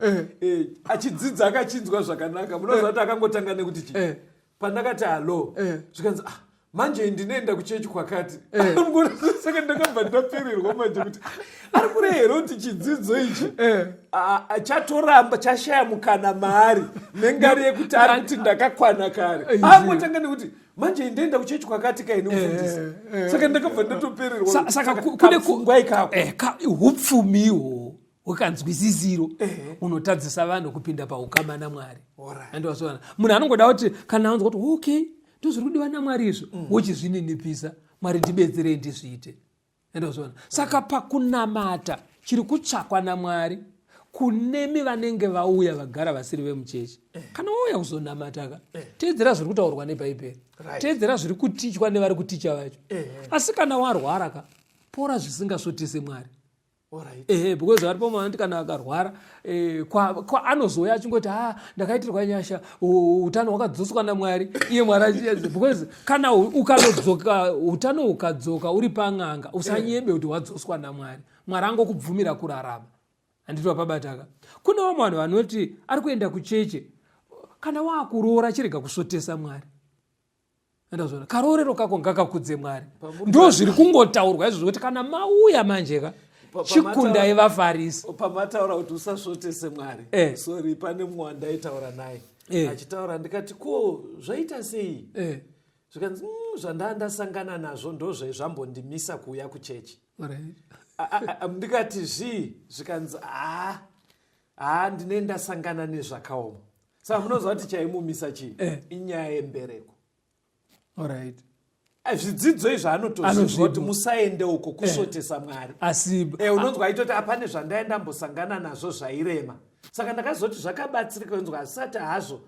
Speaker 2: achidzidza akachinzwa zvakanaka. Munoziva kuti akangotanga nekuti chii, pandakati halo, zvikanzi manje ndinoenda kuchechi kwakati saka ndakabva ndaperirwa manje kuti ari kurehera kuti chidzidzo ichi chatoramba chashaya mukana maari nengari yekuti ari kuti ndakakwana kare angotanga nekuti manje ndoenda kuchechi kwakati kainofundisa saka ndakabva ndatoperirwa
Speaker 1: saka kune pfungwa ikako hupfumiwo hwakanzwisisiro unotadzisa vanhu kupinda paukama naMwari. Andosona munhu anongoda kuti kana anzwa kuti okay ndozviri kudiwa naMwari izvo wochizvininipisa Mwari ndibetsere ndizviite. Andosona saka pakunamata chiri kutsvakwa naMwari kunemi vanenge vauya vagara vasiri vemuchechi kana wauya kuzonamata teedzera zviri kutaurwa nebhaibheri teedzera zviri kutichwa nevari kuticha vacho asi kana warwara pora zvisingasvotise Mwari. Because varipo mwana kana akarwara anozouya achingoti ndakaitirwa nyasha utano hwakadzoswa naMwari iye Mwari achiedza. Because kana ukanodzoka utano ukadzoka uri pang'anga usanyebe kuti wadzoswa naMwari. Mwari angokubvumira kurarama. Handiti pabataka. Kunewo vanhu vanoti ari kuenda kucheche kana waakuroora chirega kusvotesa Mwari. Andazvona karoorero kako ngakakudze Mwari. Ndo zviri kungotaurwa izvo kuti kana mauya manjeka chikunda yevafarisi
Speaker 2: pamataura kuti usasvotese Mwari. Sorry, pane mumwe ndaitaura naye achitaura ndikati ko zvaita sei zvikanzi zvandandasangana nazvo ndo zvaizvambondimisa kuuya kuchechi. Ndikati zvikanzi ndine ndasangana nezvakaoma. Saka munoziva kuti chaimumisa chii inyaya yembereko. Zvidzidzo izvi anotozviziva kuti musaende uko kusvotesa Mwari. Unonzwa aitoti apane zvandaenda mbosangana nazvo zvairema. Saka ndakazoti zvakabatsirika unzwa asati hazvo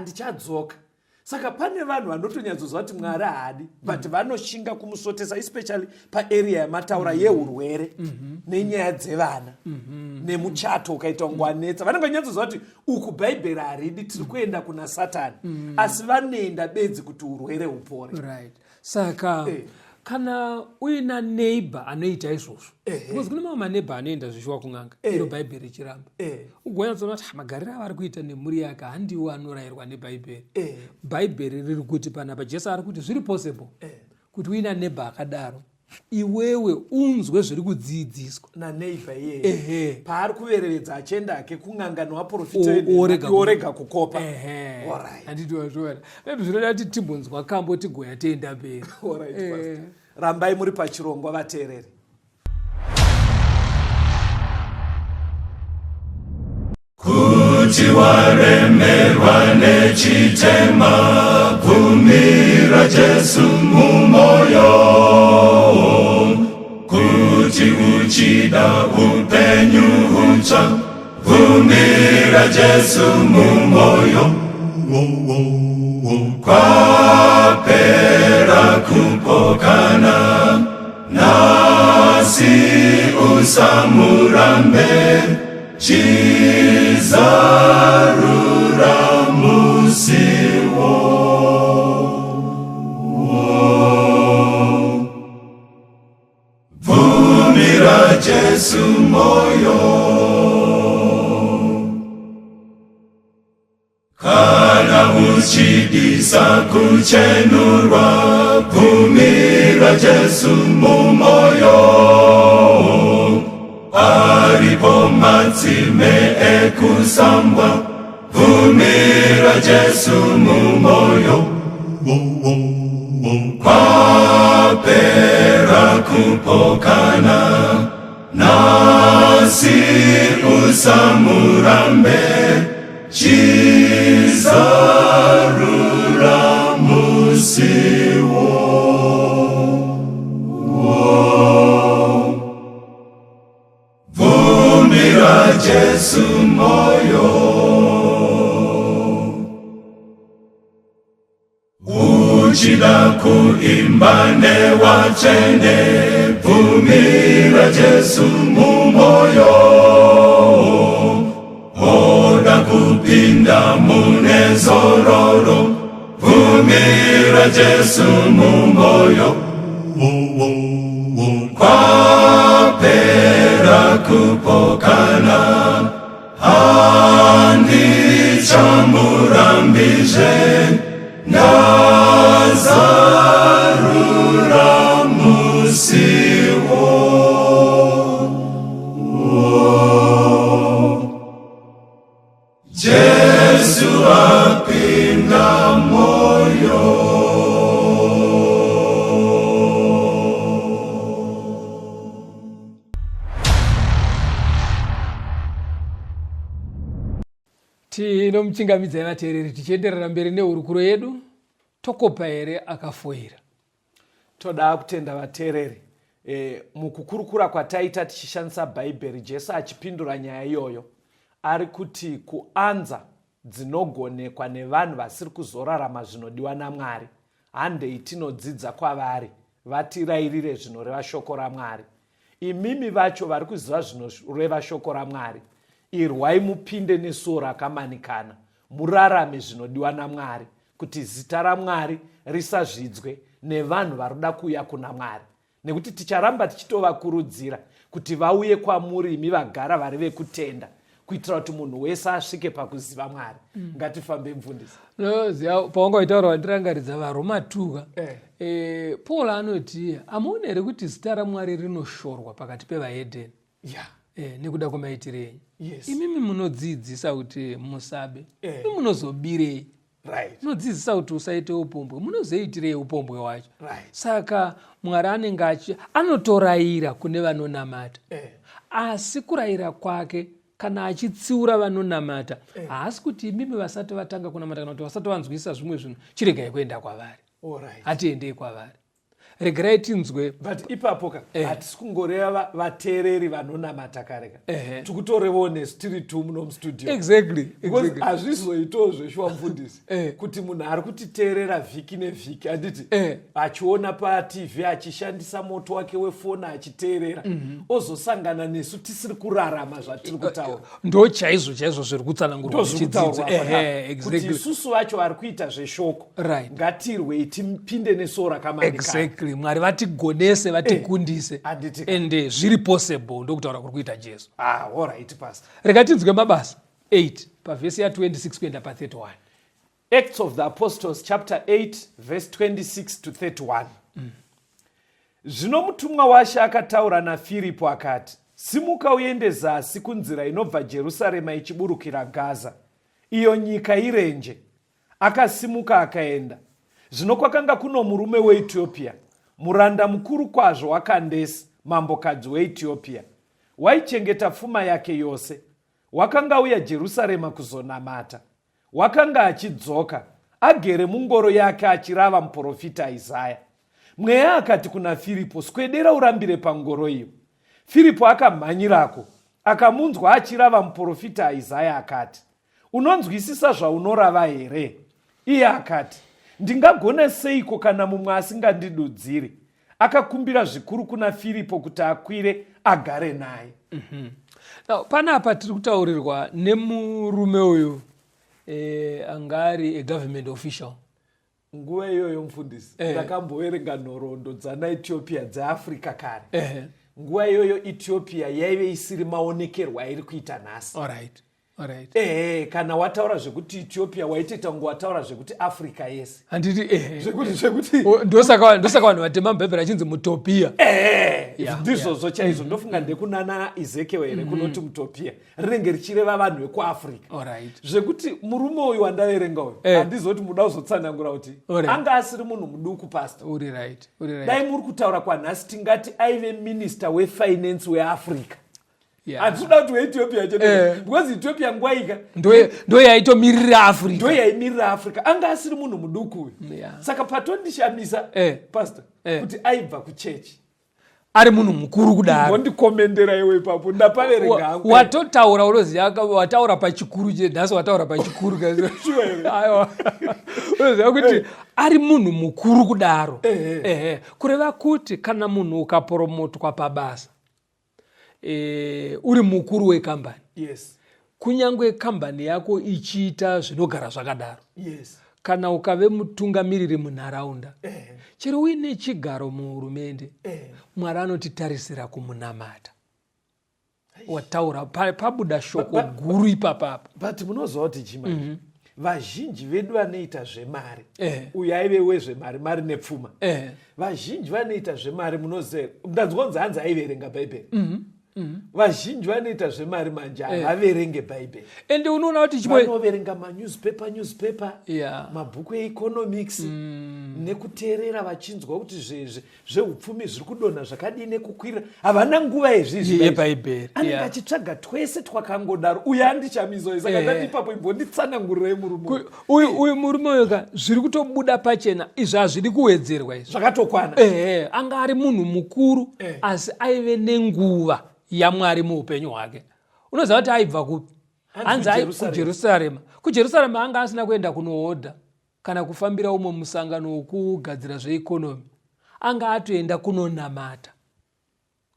Speaker 2: ndichadzoka. Saka pane vanhu vanotonyadzozva kuti Mwari haadi but vanoshinga kumusvotesa especially paarea yamataura yeurwere nenyaya dzevana nemuchato ukaita ngwanetsa. Vanongonyadzozva kuti uku bhaibheri haridi tiri kuenda kuna Satani asi vanoenda bedzi kuti urwere upore.
Speaker 1: Saka kana uina neighbor anoita izvozvo because kune mamwe maneighbor anoenda zvishuwa kun'anga iro bhaibheri richiramba ugonyatsoona kuti magariro avari kuita nemhuri yake handiwo anorayirwa nebhaibheri. Bhaibheri riri kuti panapa Jesu ari kuti zviri possible kuti uina neighbor akadaro iwewe unzwe zviri kudzidziswa
Speaker 2: naneighbor iyeye paari kuverevedza achienda hake kun'anga nowaprofita orega kukopa.
Speaker 1: Handiti wazviona maybe zvinoda kuti timbonzwa kambo tigoya tienda mberi.
Speaker 2: Rambai muri pachirongwa vateereri.
Speaker 3: Kuti waremerwa nechitema bvumira Jesu mumoyo. Kuti uchida upenyu hutsva bvumira Jesu mumoyo. Kwapera kupokana nasi usamurambe chizarura musiwo. Bvumira Jesu moyo. Kana uchidisa kuchenurwa bvumira Jesu mumoyo. Aripo matsime ekusambwa bvumira Jesu mumoyo. Kwapera kupokana nasi usamurambe chizarura musiwo. Bvumira Jesu moyo. Uchida kuimba newatsvene bvumira Jesu mumoyo. Oda kupinda mune zororo bvumira Jesu mumoyo. Kwapera kupokana handichamurambizve nazarura musiwo. Jesu apinda moyo.
Speaker 1: Tinomuchingamidzai vateereri tichienderera mberi nehurukuro yedu. Tokopa here akafoira?
Speaker 2: Toda kutenda vateereri. Mukukurukura kwataita tichishandisa bhaibheri, Jesu achipindura nyaya iyoyo ari kuti kuanza dzinogonekwa nevanhu vasiri kuzorarama zvinodiwa naMwari handei tinodzidza kwavari vatirairire zvinoreva shoko raMwari. Imimi vacho vari kuziva zvinoreva shoko raMwari, irwai mupinde nesuo rakamanikana, murarame zvinodiwa naMwari, kuti zita raMwari risazvidzwe nevanhu varuda kuuya kuna Mwari. Nekuti ticharamba tichitovakurudzira kuti vauye kwamuri imi vagara vari vekutenda, kuitira kuti munhu wese asvike pakuziva Mwari. Ngatifambe mfundisi.
Speaker 1: Pawangaitaura wandirangaridza vaRoma 2 Paul anoti amuoni here kuti zita raMwari rinoshorwa pakati pevaHedheni nekuda kwemaitiro enyu. Imimi munodzidzisa kuti musabe, imi munozobirei? Munodzidzisa kuti usaite upombwe, munozoitirei upombwe wacho? Saka Mwari anenge anotorayira kune vanonamata, asi kurayira kwake kana achitsiura vanonamata haasi kuti imimi vasati vatanga kunamata kana kuti vasati vanzwisisa zvimwe zvinhu chiregai kuenda kwavari, hatiendei kwavari. Regerai tinzwe.
Speaker 2: But ipapoka hatisi kungoreva vateereri vanonamata kareka, tikutorevo tiri tu muno mustudio.
Speaker 1: Exactly.
Speaker 2: Hazvizoitawo zveshwa mfundisi kuti munhu ari kutiteerera vhiki nevhiki, handiti achiona paTV achishandisa moto wake wefoni achiteerera, ozosangana nesu tisiri kurarama zvatiri kutaura.
Speaker 1: Ndo chaizvo zviri kutsanangurwa
Speaker 2: kuti isusu vacho vari kuita zveshoko ngatirwei tipinde nesuo rakamanikana.
Speaker 1: Mwari vatigonese, vatikundise, ende zviri possible ndokutaura kuri kuita Jesu.
Speaker 2: Alright pastor.
Speaker 1: Rega tinzwe mabasa 8 pavhesi ya26 kuenda pa31.
Speaker 2: Acts of the Apostles chapter 8 verse 26 to 31. Zvino mutumwa washe akataura naFiripo akati, simuka uende zasi kunzira inobva Jerusarema ichiburukira Gaza, iyo nyika irenje. Akasimuka akaenda. Zvino kwakanga kuno murume weEtiopia, muranda mukuru kwazvo waKandesi, mambokadzi weEtiopia, waichengeta pfuma yake yose. Wakanga uya Jerusarema kuzonamata. Wakanga achidzoka, agere mungoro yake achirava muprofita Isaya. Mweya akati kuna Firipo, swedera urambire pangoro iyo. Firipo akamhanyirako, akamunzwa achirava muprofita Isaya akati, unonzwisisa zvaunorava here? Iye akati, ndingagona seiko kana mumwe asingandidudziri? Akakumbira zvikuru kuna Firipo kuti akwire agare naye.
Speaker 1: Panapa tiri kutaurirwa nemurume uyu angari a-government official.
Speaker 2: Nguva iyoyo mfundisi, ndakamboverenga nhoroondo dzanaEtiopia dzeAfrica kare. Nguva iyoyo Ethiopia yaive isiri maonekerwa iri kuita nhasi.
Speaker 1: Alright.
Speaker 2: Kana wataura zvekuti Ethiopia waiteta ngo wataura zvekuti Africa yese.
Speaker 1: Handiti
Speaker 2: zvekuti
Speaker 1: ndosaka vanhu vatema mubhebhera achinzi mutopia.
Speaker 2: Ndizvo chaizvo ndofunga ndekunana Ezekiel here kunoti mutopia rinenge richireva vanhu vekuAfrica. Zvekuti murume uyu wandaverenga uyu handizoti muda kuzotsanangura kuti anga asiri munhu muduku pastor.
Speaker 1: Uri right.
Speaker 2: Dai muri kutaura kwanhasi tingati aive minister wefinance weAfrica. Hatinoda kuti weEthiopia chete, because Ethiopia ngwaika
Speaker 1: ndo yaitomirira Africa.
Speaker 2: Ndo yaimirira Africa. Anga asiri munhu muduku uyu. Saka patondishamisa pastor kuti aibva kuchechi.
Speaker 1: Ari munhu mukuru kudaro.
Speaker 2: Mondikomendera iwe ipapo ndapaverenga hangu.
Speaker 1: Watotaura unoziva wataura pachikuru chete, nhasi wataura pachikuru kazi. Aiwa. Unoziva kuti ari munhu mukuru kudaro. Kureva kuti kana munhu ukapromotwa pabasa, uri mukuru wekambani. Kunyangwe kambani yako ichiita zvinogara zvakadaro. Kana ukave mutungamiriri munharaunda, chero uine chigaro muhurumende, Mwari anotitarisira kumunamata. Wataura pabuda shoko guru ipapapo.
Speaker 2: But munoziva kuti chima vazhinji vedu vanoita zvemari uyo aive wezvemari mari nepfuma vazhinji vanoita zvemari munoziva ndanzwa kunzi hanzi aiverenga bhaibheri vazhinji vanoita zvemari manje havaverenge bhaibheri
Speaker 1: ende unoona kuti
Speaker 2: vanoverenga manewspaper mabhuku eeconomics nekuteerera vachinzwa kuti zveupfumi zviri kudonha zvakadii nekukwirira havana nguva yezvizvibhaibheri anenge achitsvaga twese twakangodaro uyo handichamizo saka ndati ipapo imbonditsanangurirai murume
Speaker 1: uyu murume uyoka zviri kutobuda pachena izvi hazvidi kuwedzerwa izvi
Speaker 2: zvakatokwana
Speaker 1: anga ari munhu mukuru asi aive nenguva yaMwari muupenyu hwake. Unoziva kuti aibva kupi? Hanzi kuJerusarema. KuJerusarema anga asina kuenda kunohodha kana kufambira umwe musangano wokugadzira zveikonomi. Anga atoenda kunonamata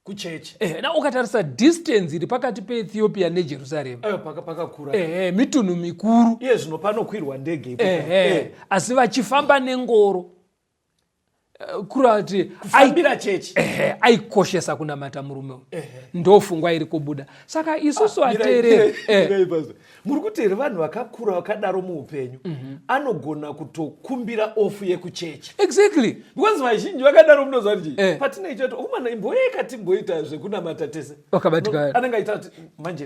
Speaker 2: kuchechi.
Speaker 1: Na ukatarisa distance iri pakati peEthiopia neJerusarema.
Speaker 2: Pakakura.
Speaker 1: Mitunhu mikuru.
Speaker 2: Iye zvino panokwirwa ndege ipo.
Speaker 1: Asi vachifamba nengoro. Kurati
Speaker 2: kufambira chechi
Speaker 1: aikoshesa kunamata murume ndofungwa iri kubuda saka isusu ateerere
Speaker 2: muri kuteerera vanhu vakakura vakadaro muupenyu anogona kutokumbira ofu yekuchechi
Speaker 1: exactly
Speaker 2: because vazhinji vakadaro munoziva kuti patinoita kuti umana imboyeka timboita zvekunamata tese
Speaker 1: wakabatikana
Speaker 2: anenge aita kuti manje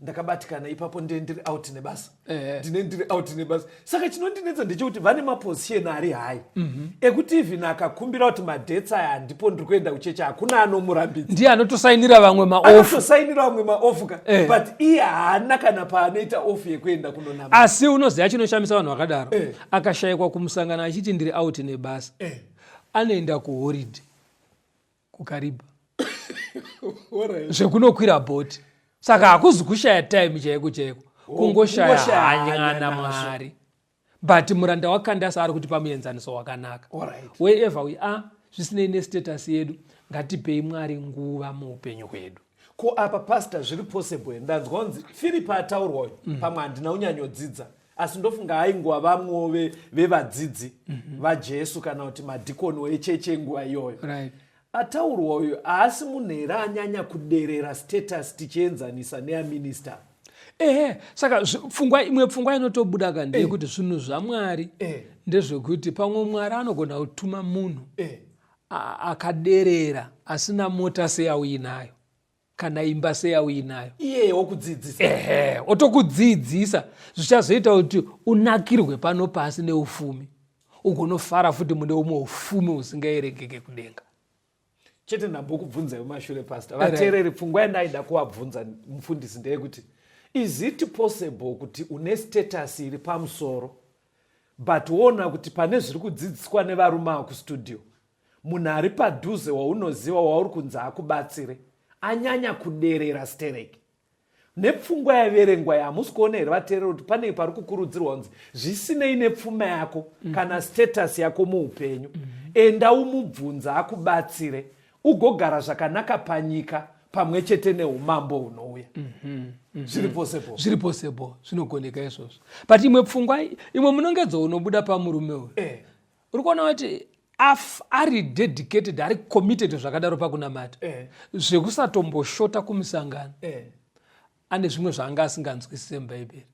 Speaker 2: ndakabatikana ipapo ndiri out nebasa ndiri out nebasa saka chinondinetsa ndechekuti vane maposition ari high ekuti even akakumbira kuti madetsa aya ndipo ndiri kuenda kuchechi hakuna anomurambidza
Speaker 1: ndiye anotosainira vamwe
Speaker 2: maofu but iye haana kana paanoita ofu yekuenda kunonama
Speaker 1: asi unoziva chinoshamisa vanhu vakadaro akashayikwa kumusangana achiti ndiri out nebasa anoenda kuhoride kukariba zvekunokwira bhoti saka hakuzi kushaya time chaiko kungoshaya hanya Mwari but muranda wakandasa ari kuti pamuenzaniso wakanaka wherever we are zvisinei nestatus yedu ngatipei Mwari nguva muupenyu hwedu
Speaker 2: ko apa pastor zviri possible ndanzwa kunzi Philip ataurwa pamwe handina unyanyodzidza asi ndofunga ainguva vamwewo vevadzidzi vaJesu kana kuti madhikoni wecheche nguva iyoyo ataurwa uyu haasi munhu here anyanya kuderera status tichienzanisa neaminister
Speaker 1: saka imwe pfungwa inotobuda kandeye kuti zvinhu zvaMwari ndezvekuti pamwe Mwari anogona kutuma munhu akaderera asina mota seyauinayo kana imba seyauinayo
Speaker 2: iye wokudzidzisa
Speaker 1: otokudzidzisa zvichazoita kuti unakirwe pano pasi neufumi ugonofara futi mune umwe ufumi usingaerengeke kudenga
Speaker 2: chete ndambokubvunzai mumashure pastor vateereri pfungwa yandaida kuvabvunza mufundisi ndeyekuti is it possible kuti une status iri pamusoro but wona kuti pane zviri kudzidziswa nevarume kustudio munhu ari padhuze waunoziva wauri kunzi akubatsire anyanya kuderera stereki nepfungwa yaverengwa yamusi kuona here vateereri kuti pane pari kukurudzirwa kunzi zvisinei nepfuma yako kana status yako muupenyu enda umubvunza akubatsire ugogara zvakanaka panyika pamwe chete neumambo hunouya zviri
Speaker 1: possible zvinogoneka izvozvo but imwe pfungwa imwe munongedzo unobuda pamurume uyu uri kuona kuti ari dedicated ari committed zvakadaro pakunamata zvekusatomboshota kumusangano ane zvimwe zvaanga asinganzwisise mubhaibheri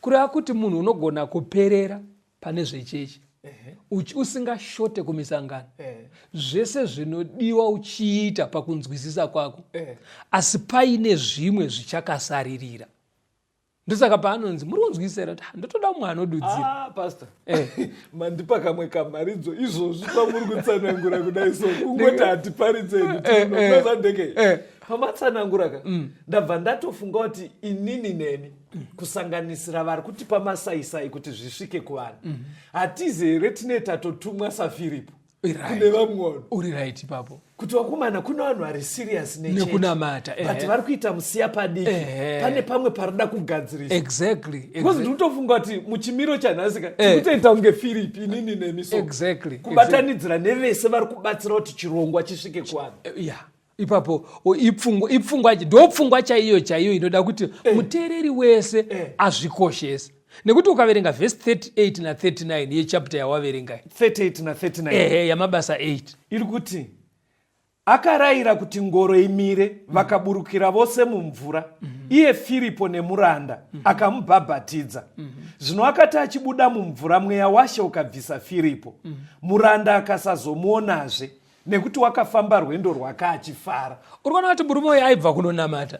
Speaker 1: kureva kuti munhu unogona kuperera pane zvechechi usingashote kumisangano zvese zvinodiwa uchiita pakunzwisisa kwako asi paine zvimwe zvichakasaririra ndosaka paanonzi muri kunzwisira kuti ndotoda umwe anodudzira
Speaker 2: pastor mandipa kamwe kamaridzo izvozvi pamuri kutsanangura kudai so kungoti hatiparidzeni tinozandeke pamatsananguraka ndabva ndatofunga kuti inini neni kusanganisira vari kuti pamasaisai kuti zvisvike kuvanhu hatizi here tine tatotumwa saFiripo kune vamwe
Speaker 1: uri right ipapo
Speaker 2: kuti wakumana kuna vanhu vari serious
Speaker 1: nekunamata
Speaker 2: but vari kuita musiya padiki pane pamwe parida kugadzirisa
Speaker 1: exactly
Speaker 2: because ndinotofunga kuti muchimiro chanhasika tikutoita kunge Firipi inini nemi so
Speaker 1: exactly
Speaker 2: kubatanidzira nevese vari kubatsira kuti chirongwa chisvike kuvanhu
Speaker 1: ipapo ipfungwa ndopfungwa chaiyo inoda kuti muteereri wese azvikoshese nekuti ukaverenga vhesi 38 na 39 yechapta yawaverengai
Speaker 2: 38 na 39
Speaker 1: yamabasa 8
Speaker 2: iri kuti akarayira kuti ngoro imire, vakaburukira vose mumvura. Iye Firipo nemuranda akamubhabhatidza. Zvino akati achibuda mumvura, mweya washe ukabvisa Firipo. Muranda akasazomuonazve nekuti wakafamba rwendo rwake achifara.
Speaker 1: Urikuona kuti murume uyu aibva kunonamata.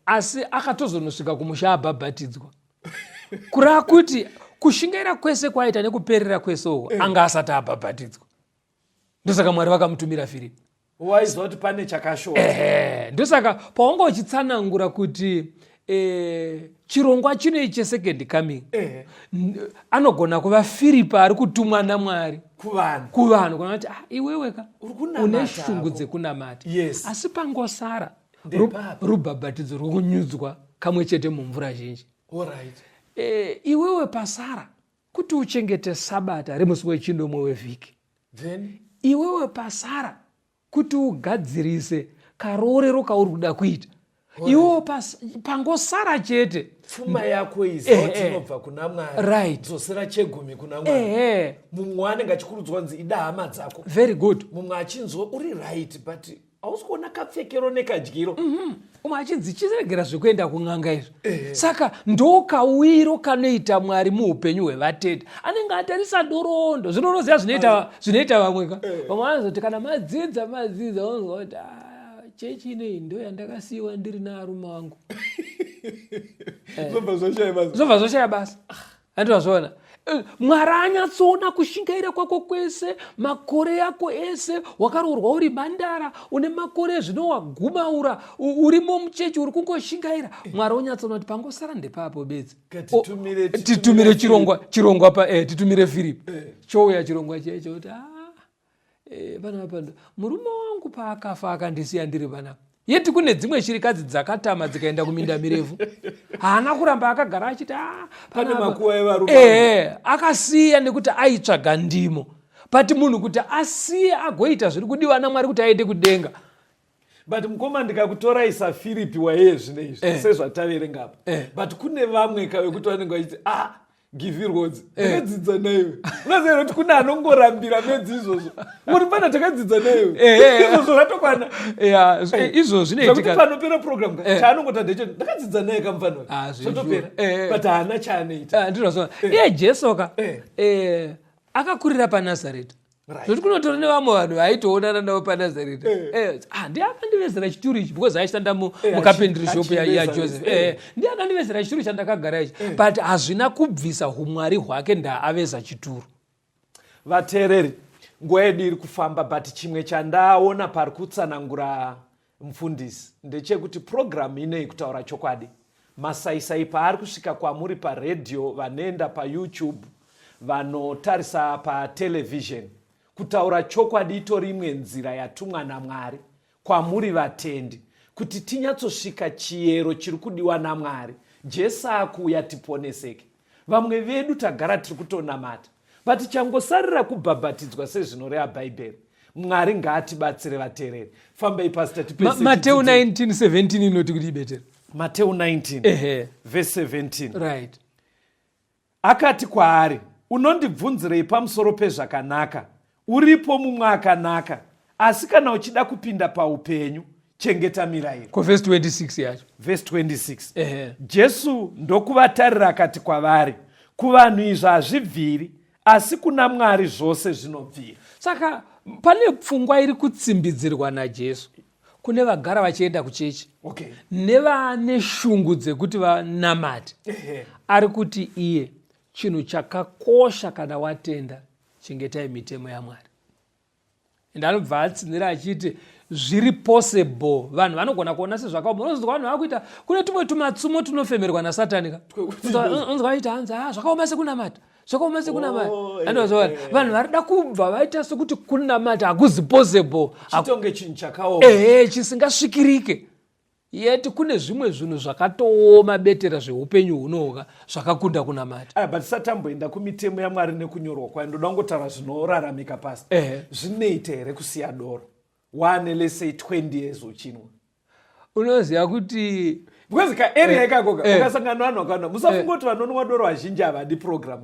Speaker 1: Asi akatozonosvika kumusha abhabhatidzwa. Kureva kuti kushingaira kwese kwaita nekuperera kwese uko anga asati abhabhatidzwa. Ndosaka Mwari vakamutumira Firipo.
Speaker 2: Waizwa kuti pane chakashora.
Speaker 1: Ndosaka paunga uchitsanangura kuti chirongwa chino cheSecond Coming anogona kuva Firipo ari kutumwa naMwari kuvanhu kana kuti iweweka une shungu dzekunamata. Asi pangosara rubhabhatidzo rwokunyudzwa kamwe chete mumvura zhinji. Iwewe pasara kuti uchengete sabata remusi wechinomwe wevhiki. Iwewe pasara kuti ugadzirise karorero kauri kuda kuita. Iwewe pangosara chete
Speaker 2: pfuma yako inobva kuna Mwari. Dzosera chegumi kuna Mwari. Mumwe anenge achikurudzwa kunzi ida hama dzako.
Speaker 1: Very good.
Speaker 2: Mumwe achinzwa uri right but hausi kuona kapfekero nekadyiro.
Speaker 1: Umwe achinzi chiregera zvekuenda kun'anga izvo. Saka ndo kawiro kanoita Mwari muupenyu hwevatenda. Anenge atarisa dorondo. Zvinonoziva zvinoita vamwe ka. Vamwe vanozoti kana madzidza unozwa kuti chechi inei ndo yandakasiyiwa ndiri naarume wangu. Zvobva zvoshaya basa. Andizvazvona. Mwari anyatsoona kushingaira kwako kwese, makore yako ese, wakaroorwa uri bandara, une makore zvino wagumaura, urimo muchechi uri kungoshingaira. Mwari onyatsoona kuti pangosara ndepapo bedzi. Titumire chirongwa titumire Firipo. Chouya chirongwa checho kuti panapa murume wangu paakafa akandisiya ndiri panapa. Yeti kune dzimwe shirikadzi dzakatama dzikaenda kuminda mirefu. Haana kuramba akagara achiti
Speaker 2: pane makuva evarume.
Speaker 1: Akasiya nekuti aitsvaga ndimo. Pati munhu kuti asiye agoita zviri kudiwa naMwari kuti aende kudenga.
Speaker 2: But mukoma ndikakutorai saFiripi waiye zvinezvi sezvataverenga apa. But kune vamwe kavekuti vanenge vachiti Give Rhodes. Takadzidza nayo. Unaziva kuti kuna anongorambira medzi izvozvo. Muri pana takadzidza nayo. Izvozvo zvatokwana.
Speaker 1: Izvo zvinoitika.
Speaker 2: Zvakuti panopera program chaanongota ndecho takadzidza naye kamufano. Zvotopera. But haana chaanoita.
Speaker 1: Ndinozvo. Iye Jesu ka akakurira paNazareta. Zvoti kunotora nevamwe vanhu vaitoonana navo paNazareta. Ndiye akandivezera chituru ichi because aishanda mucarpentry shop yaJoseph. Ndiye akandivezera chituru chandakagara ichi. But hazvina kubvisa umwari hwake ndaaveza chituru.
Speaker 2: Vateereri, nguva yedu iri kufamba but chimwe chandaona pari kutsanangura mufundisi ndechekuti programu inei kutaura chokwadi. Masaisai paari kusvika kwamuri paredhiyo, vanoenda paYouTube, vanotarisa patelevision. Kutaura chokwadi itori imwe nzira yatumwa naMwari kwamuri vatendi kuti tinyatsosvika chiyero chiri kudiwa naMwari. Jesu akuuya tiponeseke. Vamwe vedu tagara tiri kutonamata but changosarira kubhabhatidzwa sezvinoreva Bhaibheri. Mwari ngaatibatsire vateereri. Fambai pastor tipese.
Speaker 1: Mateo 19:17 inoti kuti ibetere.
Speaker 2: Mateo 19 verse 17.
Speaker 1: Right.
Speaker 2: Akati kwaari, unondibvunzirei pamusoro pezvakanaka? Uripo mumwe akanaka, asi kana uchida kupinda paupenyu, chengeta mirayiro.
Speaker 1: Ko verse 26 yacho.
Speaker 2: Verse 26. Jesu ndokuvatarira akati kwavari, kuvanhu izvi hazvibviri, asi kuna Mwari zvose zvinobvira.
Speaker 1: Saka pane pfungwa iri kutsimbidzirwa naJesu kune vagara vachienda kuchechi. Nevane shungu dzekuti vanamate. Ari kuti iye chinhu chakakosha kana watenda, chengetai mitemo yaMwari. Ende anobva atsinira achiti zviri possible vanhu vanogona kuona sezvakaoma. Unozwa vanhu vakuita kune tumwe tumatsumo tunofemerwa naSatani ka. Unozwa vaita hanzi zvakaoma sekunamata. Zvakaoma sekunamata. Andozva vanhu varida kubva vaita sekuti kunamata hakuzi possible.
Speaker 2: Chitonge chinhu chakaoma.
Speaker 1: Chisingasvikirike. Yeti kune zvimwe zvinhu zvakatooma betera zveupenyu hunoka zvakakunda kunamata.
Speaker 2: But satamboenda kumitemo yaMwari nekunyorwa kwayo, ndoda kungotaura zvinoraramika pasi. Zvinoita here kusiya doro? Wane let's say 20 years uchinwa.
Speaker 1: Unoziva kuti
Speaker 2: because area ikakoka ukasangana vanhu vakawanda musafungoti vanonwa doro vazhinji havadi program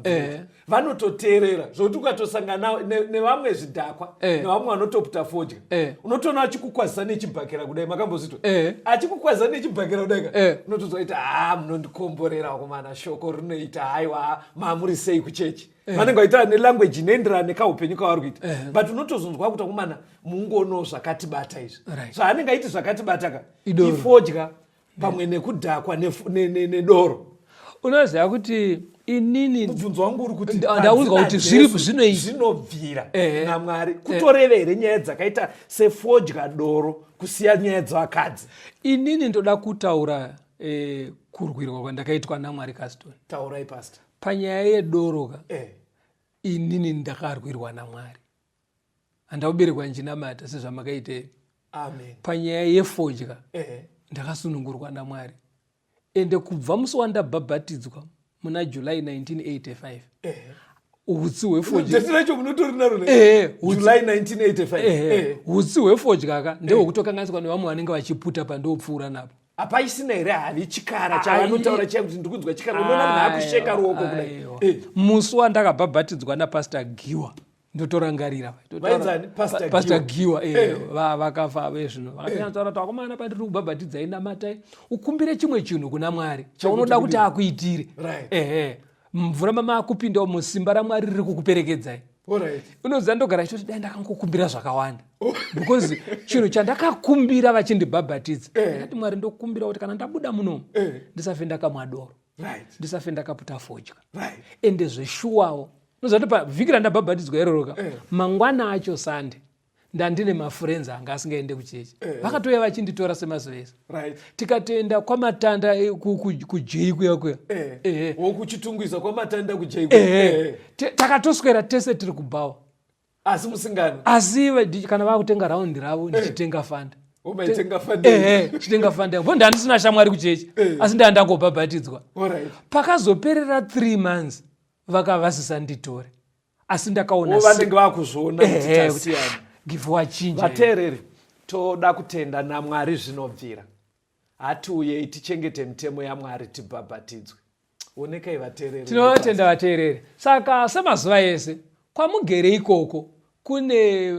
Speaker 2: vanototeerera zvokuti ukatosangana nevamwe zvidhakwa nevamwe vanotoputa fodya unotoona achikukwazisa nechibhakera kudai makambozito achikukwazisa nechibhakera kudai unotozoita munondikomborera kumana shoko rinoita haiwa mamuri sei kuchechi vanenge vaita nelanguage inoenderana nekaupenyu kavari kuita but unotozonzwa kuti kumana mungono zvakatibata izvi zvaanenge aiti zvakatibataka ifodya pamwe nekudhakwa nedoro.
Speaker 1: Unoziva kuti inini
Speaker 2: mubvunzo wangu uri kuti
Speaker 1: ndauzwa kuti
Speaker 2: zvinobvira naMwari kutorevere nyaya dzakaita sefodya doro kusiya nyaya dzavakadzi.
Speaker 1: Inini ndoda kutaura kurwirwa kwandakaitwa naMwari Caston.
Speaker 2: Taurai pastor.
Speaker 1: Panyaya yedoro inini ndakarwirwa naMwari. Handauberekwa ndinamata sezvamakaita.
Speaker 2: Amen.
Speaker 1: Panyaya yefodya ndakasunungurwa naMwari. Ende kubva musi wandabhabhatidzwa muna July 1985. Utsi hwefodya.
Speaker 2: Ndetinacho munotori naro July 1985.
Speaker 1: Utsi hwefodya ka ndehwekutokanganiswa nevamwe vanenge vachiputa pandopfuura napo.
Speaker 2: Apaisina here havi chikara chavanotaura chaivo kuti ndikunzwa chikara unoona munhu akusheka ruoko kudai.
Speaker 1: Musi wandakabhabhatidzwa naPastor Giwa ndotorangarira Pastor Giwa vakafa vezvino vakataura kuti vakomana pandiri kubhabhatidzai namatai ukumbire chimwe chinhu kuna Mwari chaunoda kuti akuitire. Mvura mama akupindawo musimba raMwari riri kukuperekedzai. Unoziva ndogara chitoti dai ndakangokumbira zvakawanda because chinhu chandakakumbira vachindibhabhatidza ndakati Mwari ndokumbira kuti kana ndabuda muno ndisafe ndakamwa doro, ndisafe ndakaputa fodya, ende zveshuwawo unoziva pavhiki randabhabhatidzwa iroroka mangwana acho Sande ndandine mafriends anga asingaende kuchechi vakatouya vachinditora semazivese tikatoenda kwamatanda kujei kuya
Speaker 2: wokuchitungwiza kwamatanda kujei
Speaker 1: takatoswera tese tiri kubhawa
Speaker 2: asi musingano
Speaker 1: asi kana vakutenga raundi ravo ndichitenga fanda chitenga fanda mbo ndandisina shamwari kuchechi asi ndandangobhabhatidzwa. Pakazoperera 3 months vakavasisa nditore asi ndakaona
Speaker 2: vanenge vakuzviona kuti tasiyana
Speaker 1: give wachinja.
Speaker 2: Vateereri toda kutenda naMwari zvinobvira hatiuye tichengete mitemo yaMwari tibhabhatidzwe. Onekai vateereri.
Speaker 1: Tinotenda vateereri. Saka semazuva ese kwamugere ikoko kune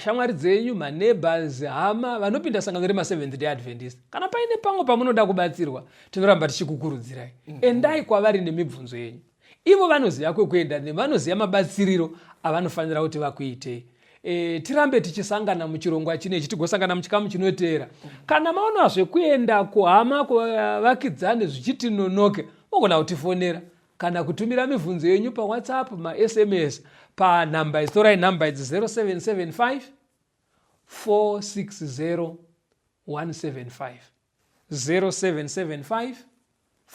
Speaker 1: shamwari dzenyu maneighbors hama vanopinda sangano rema7th Day Adventist. Kana paine pamwe pamunoda kubatsirwa tinoramba tichikukurudzirai endai kwavari nemibvunzo yenyu. Ivo vanoziva kwekuenda nevanoziva mabatsiriro avanofanira kuti vakuitei. Tirambe tichisangana muchirongwa chinechi tigosangana muchikamu chinoteera. Kana maona zvekuenda kuhama kuvakidzane zvichiti nonoke mogona kutifonera kana kutumira mibvunzo yenyu paWhatsApp maSMS panhamba istorai nhamba idzi 0775 460 175 0775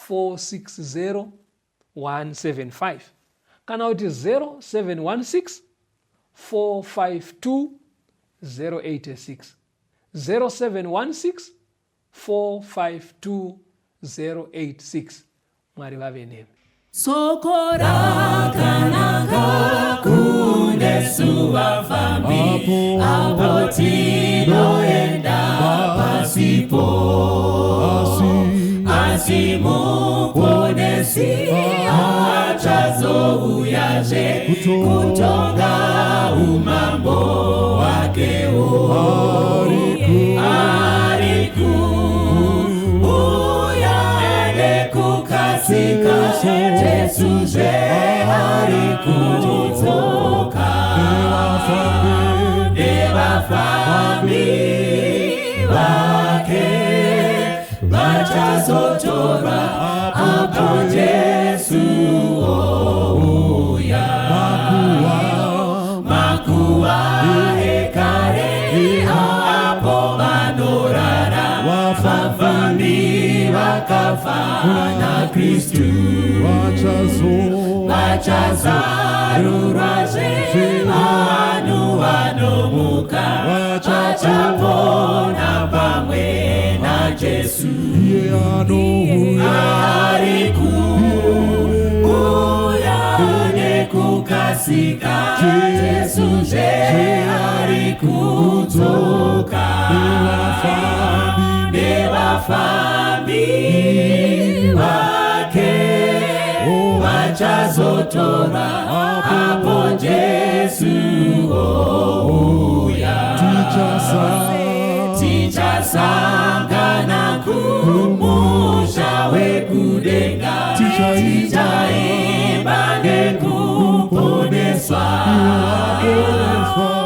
Speaker 1: 460 175 kana kuti 0716 452 086 0716 452 086. Mwari vave nemi.
Speaker 3: Soko rakanaka kunesu vafambi apo tinoenda pasipo asi muponesi achazouyaje kutonga umambo wakewo ariku uya nekukasika Jesuje arikudzoka nevafambi vake vachazotorwa apo Jesu ouya. Makuwa ekare apo vanorara vafambi vakafa na Kristu vachazarurwazve vanhu vanomuka vachapona pamwe naJesu ari kuuya nekukasika Jesuzve ari kudzoka nevafambi wachazotora hapo Jesu ouya. Tichasangana kumusha wekudenga, tichaimba ngekuponeswa,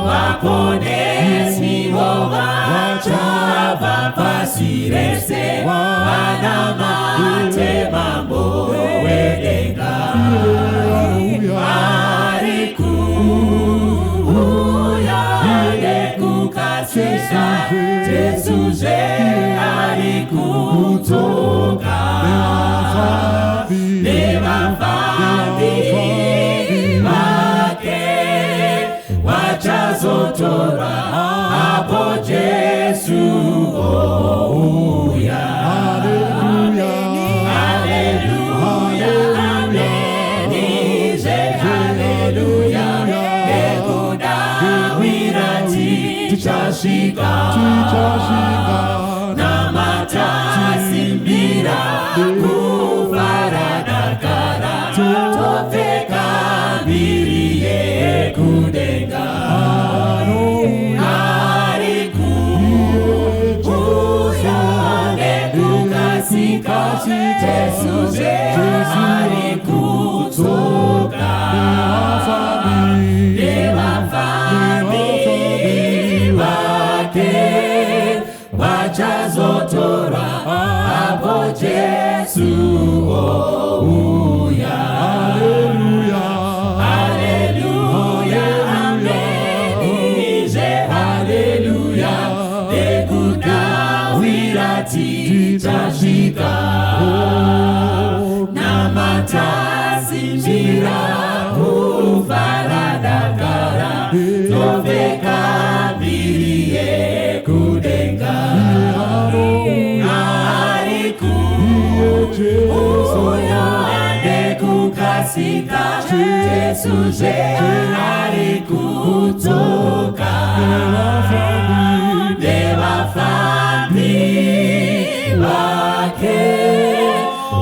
Speaker 3: vaponesi vovachabva pasi rese, vanamate mambo wedenga. Ari kuuya nekukasisa, Jesuze ari kudzoka, nevafambi vake vachazotora hapo Jesu ouya. Haleluya, amenize haleluya, nekudawira tichasvika, namatasimbira kufaradakara, topfeka mbiri yekudenga. Ari kuuya nekukasika, Jesuze ari kudzoka, nevafambi vake vachazotora hapo Jesu ouya. Haleluya, amenize haleluya, nekudawira tichasvika, namatasimbira kufaradakara, topfeka mbiri yekudenga. Ari kuuya nekukasika, Jesuze ari kudzoka, nevafambi vake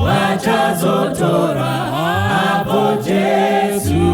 Speaker 3: vachazotora hapo Jesu